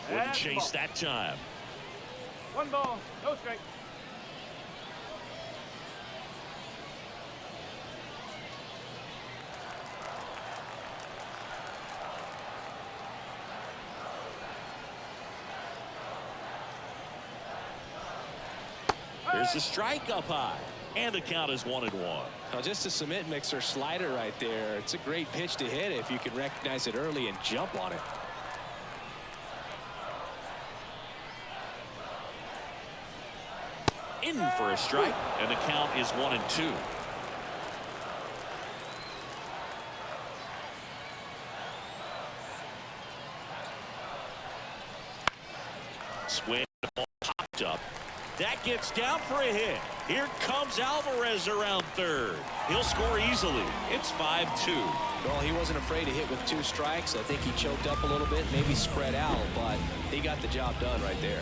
Wouldn't chase that time. 1 ball, no strike. There's the strike up high, and the count is 1-1. Now just a cement mixer slider right there. It's a great pitch to hit if you can recognize it early and jump on it. In for a strike, and the count is 1-2. Swing, ball popped up. That gets down for a hit. Here comes Alvarez around third. He'll score easily. It's 5-2. Well, he wasn't afraid to hit with 2 strikes. I think he choked up a little bit, maybe spread out, but he got the job done right there.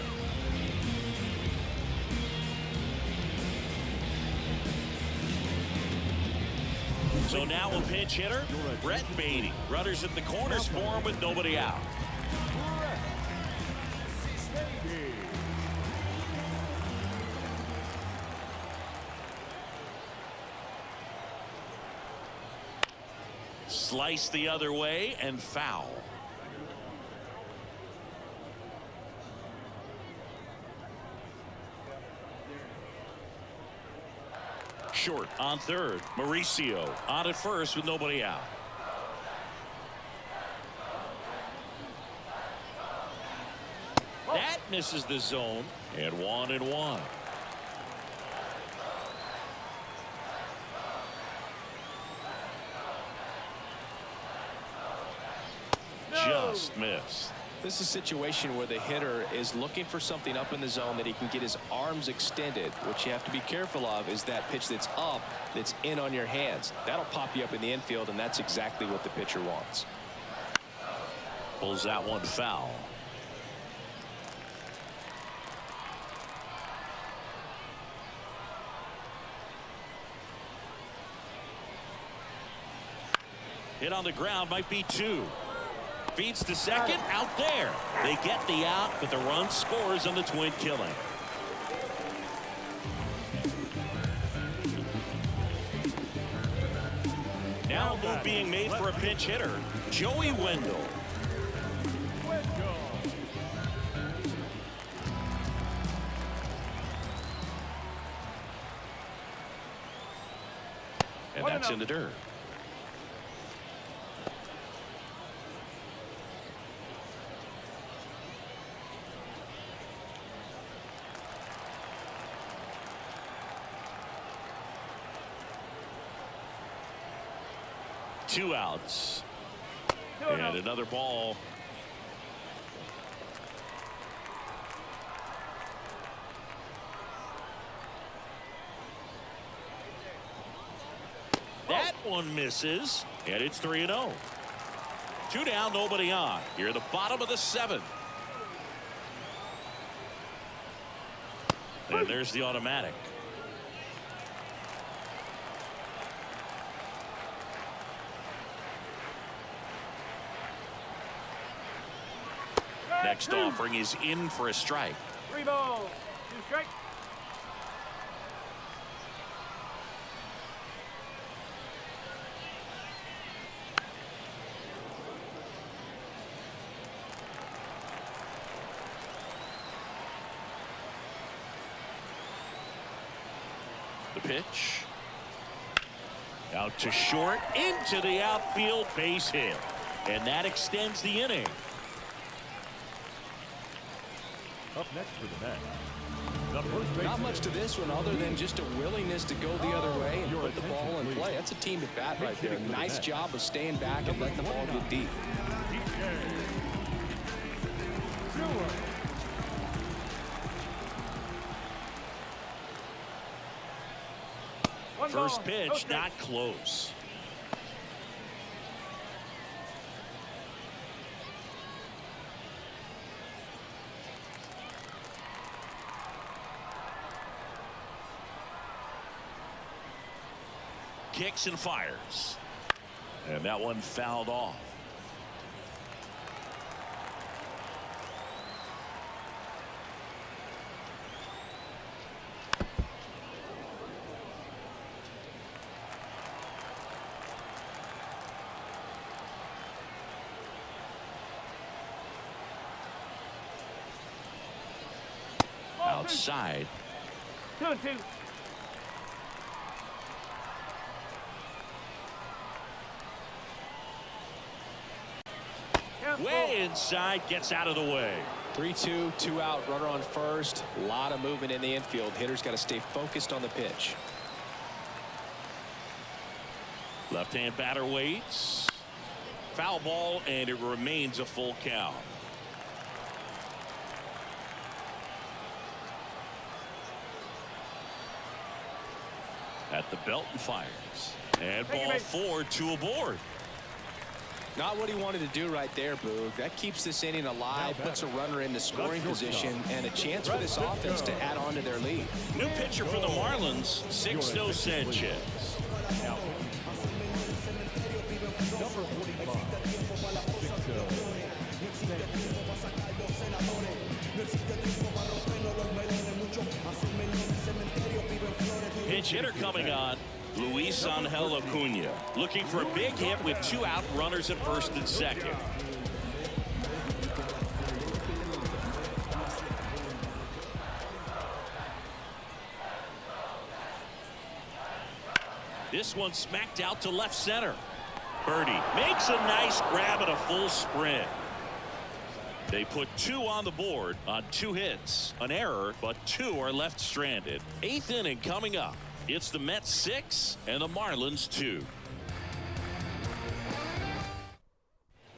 So now a pinch hitter, Brett Beatty. Runners at the corners for him with nobody out. Slice the other way and foul. Short on third. Mauricio on at first with nobody out. That misses the zone, and 1-1. Just missed. This is a situation where the hitter is looking for something up in the zone that he can get his arms extended. What you have to be careful of is that pitch that's up, that's in on your hands. That'll pop you up in the infield, and that's exactly what the pitcher wants. Pulls that one foul. Hit on the ground, might be 2. Feeds to second, out there. They get the out, but the run scores on the twin killing. Now a move being made for a pinch hitter, Joey Wendell. And that's in the dirt. Two outs. And another ball. That one misses, and it's 3-0. 2 down, nobody on. Here at the bottom of the 7th. And there's the automatic. Next offering is in for a strike. 3 balls, 2 strikes. The pitch. Out to short, into the outfield, base hit. And that extends the inning. Up next for the Mets, the first baseman. Not much to this one other than just a willingness to go the other way and put the ball in play. That's a team at bat right there. Nice job of staying back and letting the ball get deep. First pitch, not close. kicks and fires. And that one fouled off. Outside. 2-2. Way inside, gets out of the way. 3-2, 2 out, runner on first. A lot of movement in the infield. Hitter's got to stay focused on the pitch. Left-hand batter waits. Foul ball, and it remains a full count. At the belt and fires. And ball 4, 2 aboard. Not what he wanted to do right there, Boog. That keeps this inning alive, puts a runner in the scoring position, and a chance for this offense to add on to their lead. New pitcher for the Marlins, Sixto Sanchez. Number 45, Pinch hitter coming on. Luis Angel Acuna looking for a big hit with 2 out, runners at first and second. This one smacked out to left center. Birdie makes a nice grab at a full sprint. They put 2 on the board on 2 hits, an error, but 2 are left stranded. 8th inning coming up. It's the Mets 6 and the Marlins 2.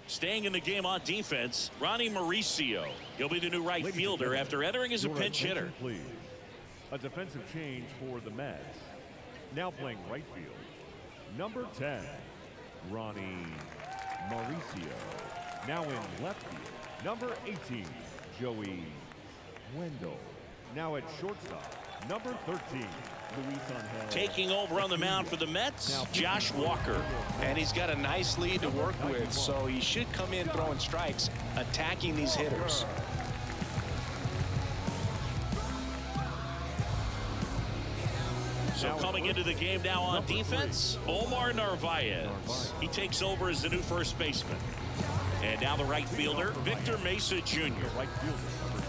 Staying in the game on defense, Ronnie Mauricio. He'll be the new right fielder after entering as a pinch hitter. Please. A defensive change for the Mets. Now playing right field. Number 10, Ronnie Mauricio. Now in left field. Number 18, Joey Wendell. Now at shortstop, number 13, Luis Angel. Taking over on the mound for the Mets, Josh Walker. And he's got a nice lead to work with, so he should come in throwing strikes, attacking these hitters. So coming into the game now on defense, Omar Narvaez. He takes over as the new first baseman. And now the right fielder, Victor Mesa Jr. Right fielder, number 10,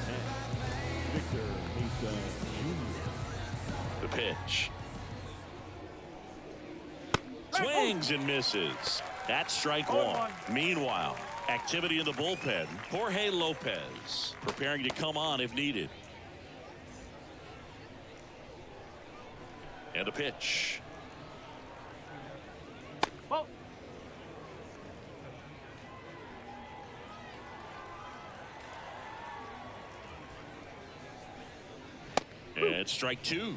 Victor Mesa Jr. The pitch. Swings and misses. That's strike 1. Meanwhile, activity in the bullpen. Jorge Lopez preparing to come on if needed. And the pitch. And strike 2.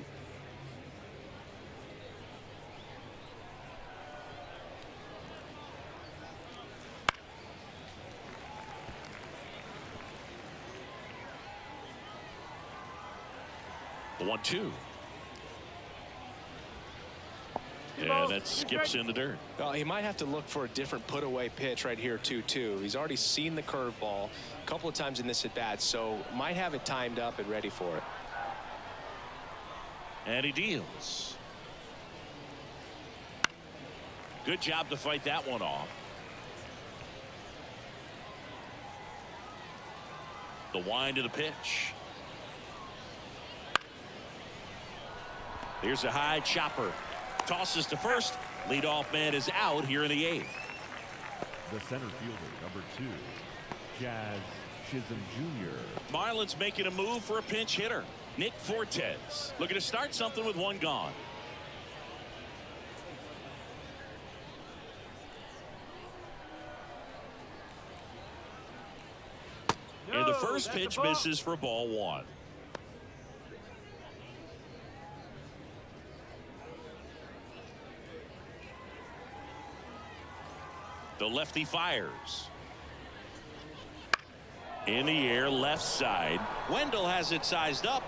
The 1-2. And that skips in the dirt. Well, he might have to look for a different put-away pitch right here, 2-2. He's already seen the curveball a couple of times in this at-bat, so might have it timed up and ready for it. And he deals. Good job to fight that one off. The wind of the pitch. Here's a high chopper. Tosses to first. Leadoff man is out here in the 8th. The center fielder, number 2, Jazz Chisholm Jr. Marlins making a move for a pinch hitter. Nick Fortes looking to start something with 1 gone. And the first pitch misses for ball 1. The lefty fires. In the air, left side. Wendell has it sized up.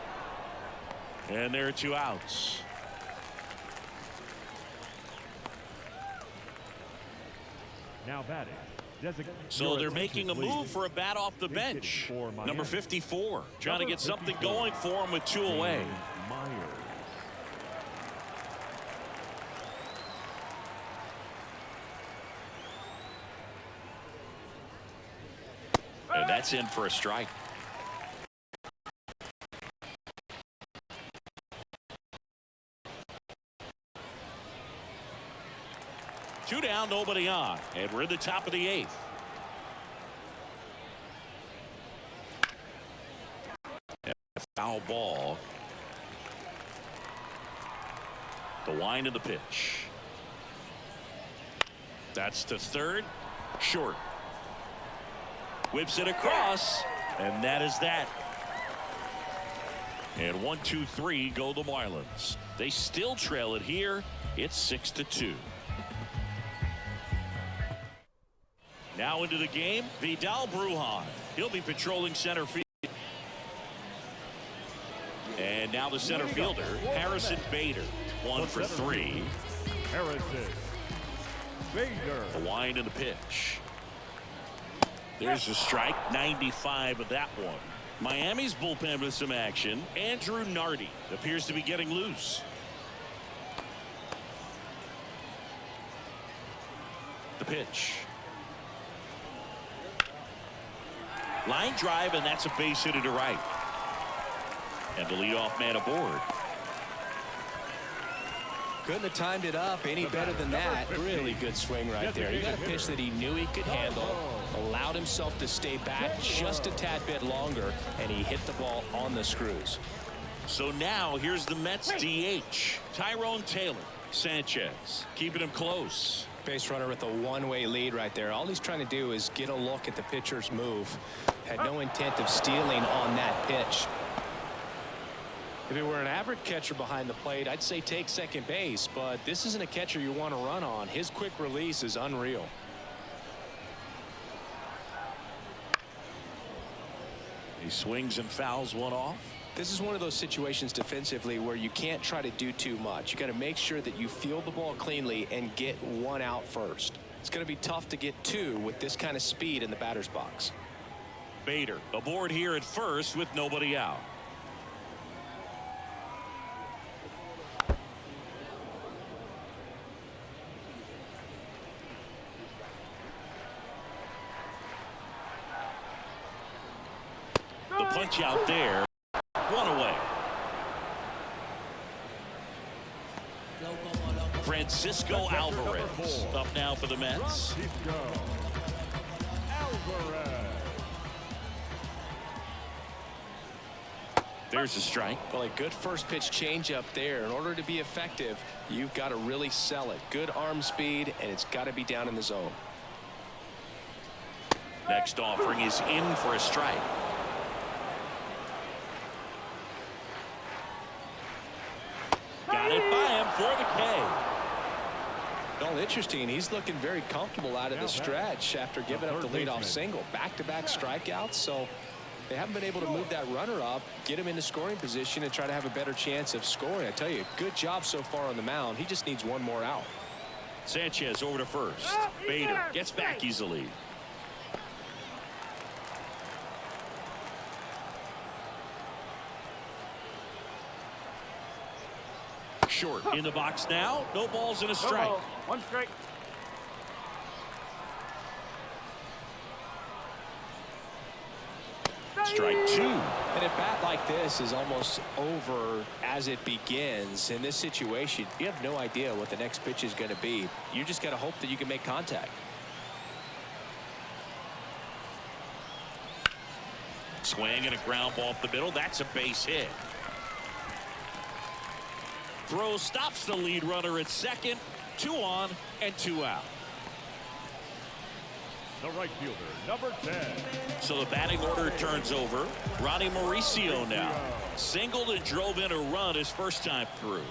And there are 2 outs. Now batting. So they're making a move for a bat off the bench. Number 54, trying to get something going for him with 2 away. And that's in for a strike. Two down, nobody on, and we're in the top of the 8th. And a foul ball. The wind of the pitch. That's to third. Short. Whips it across, and that is that. And 1, 2, 3 go the Marlins. They still trail it here. It's 6-2. Now into the game, Vidal Brujan. He'll be patrolling center field. And now the center fielder, Harrison Bader. 1 for 3. Harrison Bader. The wind and the pitch. There's a strike, 95 of that one. Miami's bullpen with some action. Andrew Nardi appears to be getting loose. The pitch. Line drive, and that's a base hit to right. And the leadoff man aboard. Couldn't have timed it up any better than that. Really good swing right there. He got a pitch that he knew he could handle, allowed himself to stay back just a tad bit longer, and he hit the ball on the screws. So now here's the Mets DH, Tyrone Taylor. Sanchez keeping him close. Base runner with a one-way lead right there. All he's trying to do is get a look at the pitcher's move. Had no intent of stealing on that pitch. If it were an average catcher behind the plate, I'd say take second base, but this isn't a catcher you want to run on. His quick release is unreal. He swings and fouls one off. This is one of those situations defensively where you can't try to do too much. You got to make sure that you field the ball cleanly and get one out first. It's going to be tough to get two with this kind of speed in the batter's box. Bader aboard here at first with nobody out. The punch out there. One away. Francisco Alvarez up now for the Mets. There's a strike. Well, a good first pitch changeup there. In order to be effective, you've got to really sell it. Good arm speed, and it's got to be down in the zone. Next offering is in for a strike. Got it by him for the K. Well, interesting. He's looking very comfortable out of the stretch after giving up the leadoff single. Back-to-back strikeouts, so they haven't been able to move that runner up, get him into scoring position, and try to have a better chance of scoring. I tell you, good job so far on the mound. He just needs one more out. Sanchez over to first. Bader gets back easily. Short in the box now. No balls and a strike. One strike. Strike two. And a bat like this is almost over as it begins. In this situation, you have no idea what the next pitch is going to be. You just got to hope that you can make contact. Swing and a ground ball up the middle. That's a base hit. Throw stops the lead runner at second. 2 on and 2 out. The right fielder, number 10. So the batting order turns over. Ronnie Mauricio now. Singled and drove in a run his first time through.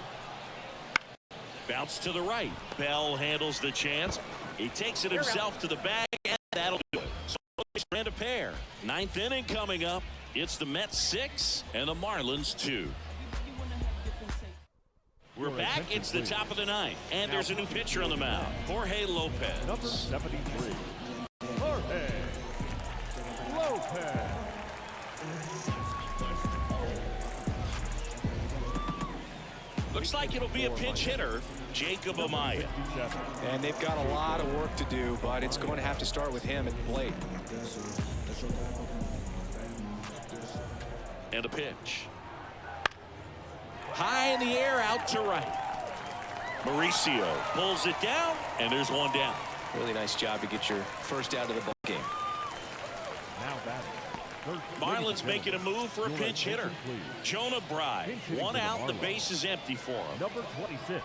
Bounce to the right. Bell handles the chance. He takes it himself to the bag, and that'll do it. So ran a pair. 9th inning coming up. It's the Mets 6 and the Marlins 2. We're back. It's the top of the ninth. And there's a new pitcher on the mound. Jorge Lopez. Number 73. Jorge Lopez. Looks like it'll be a pinch hitter, Jacob Amaya. And they've got a lot of work to do, but it's going to have to start with him at the plate. And a pitch. High in the air, out to right. Mauricio pulls it down, and there's one down. Really nice job to get your first out of the ball game. Now batting. Marlins making a move for a pinch hitter. Jonah Bride. One out, the base is empty for him. Number 26.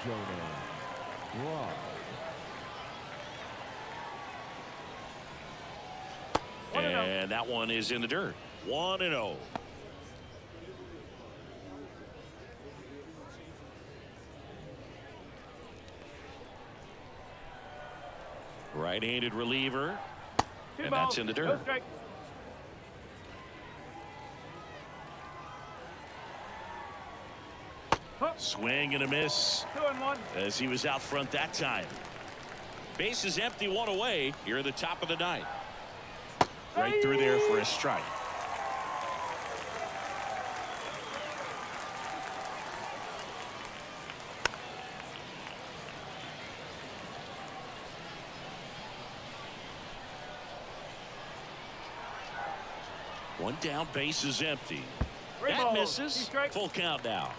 Jonah Bride. And that one is in the dirt. 1-0. Right-handed reliever. And that's in the dirt. Swing and a miss 2-1 as he was out front that time. Base is empty, one away. Here at the top of the ninth. Right through there for a strike. One down, base is empty. That misses. Full count now.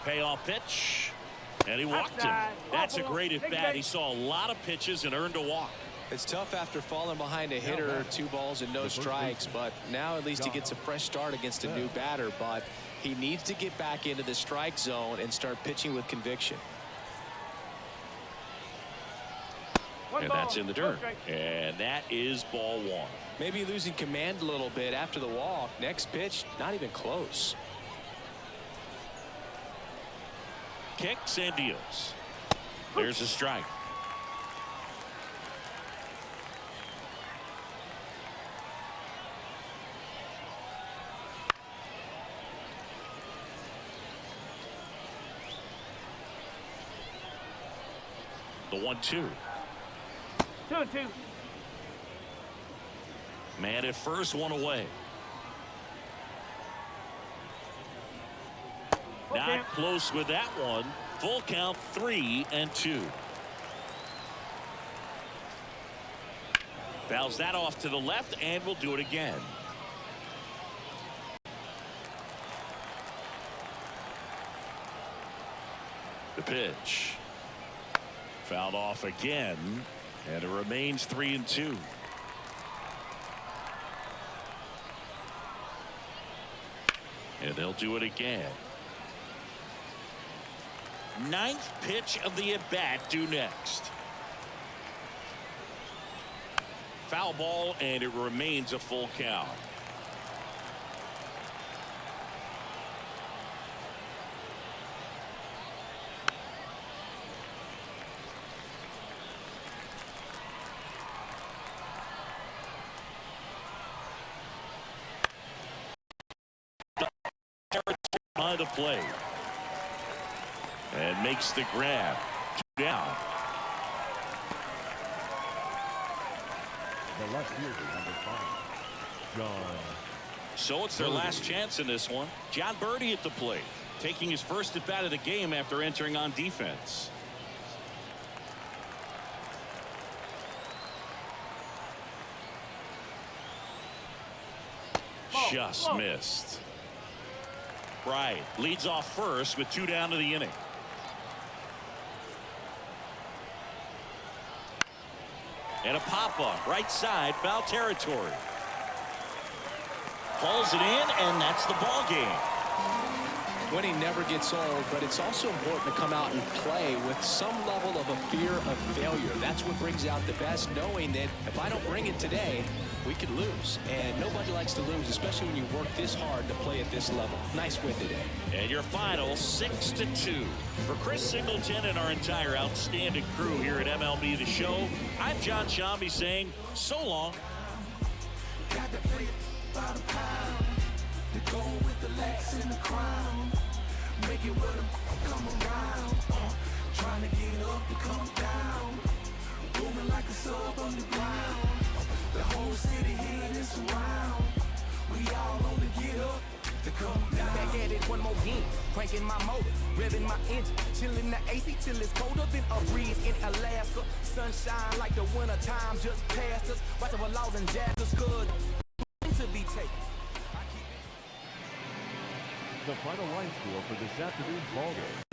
Payoff pitch, and he walked him. That's a great at bat. He saw a lot of pitches and earned a walk. It's tough after falling behind a hitter, 2 balls and no strikes, but now at least he gets a fresh start against a new batter. But he needs to get back into the strike zone and start pitching with conviction. And that's in the dirt. And that is ball 1. Maybe losing command a little bit after the walk. Next pitch, not even close. Kicks and deals. There's a strike. The 1-2. 2-2. Man at first, one away. Not close with that one. Full count, 3-2. Fouls that off to the left, and we'll do it again. The pitch. Fouled off again, and it remains 3-2. And they'll do it again. 9th pitch of the at-bat due next. Foul ball, and it remains a full count. On the play. And makes the grab. 2 down. The left fielder, number 5, John. So it's their last chance in this one. John Birdie at the plate, taking his first at bat of the game after entering on defense. Just missed. Right, leads off first with 2 down to the inning. And a pop-up right side, foul territory. Pulls it in, and that's the ball game. Winning never gets old, but it's also important to come out and play with some level of a fear of failure. That's what brings out the best, knowing that if I don't bring it today, we could lose. And nobody likes to lose, especially when you work this hard to play at this level. Nice win today. And your final 6-2. For Chris Singleton and our entire outstanding crew here at MLB The Show, I'm John Shambi saying so long. Got to play it by the pound. The goal with the lax and the crown. Make it with them come around. Trying to get up to come down. Booming like a sub underground. The whole city here is around. We all on the get up to come down. Back at it one more game. Cranking my motor, revving my engine. Chilling the AC till it's colder than a breeze in Alaska. Sunshine like the winter time just passed us. Watching for laws and jazzers good to be taken. The final line score for this afternoon's ball game.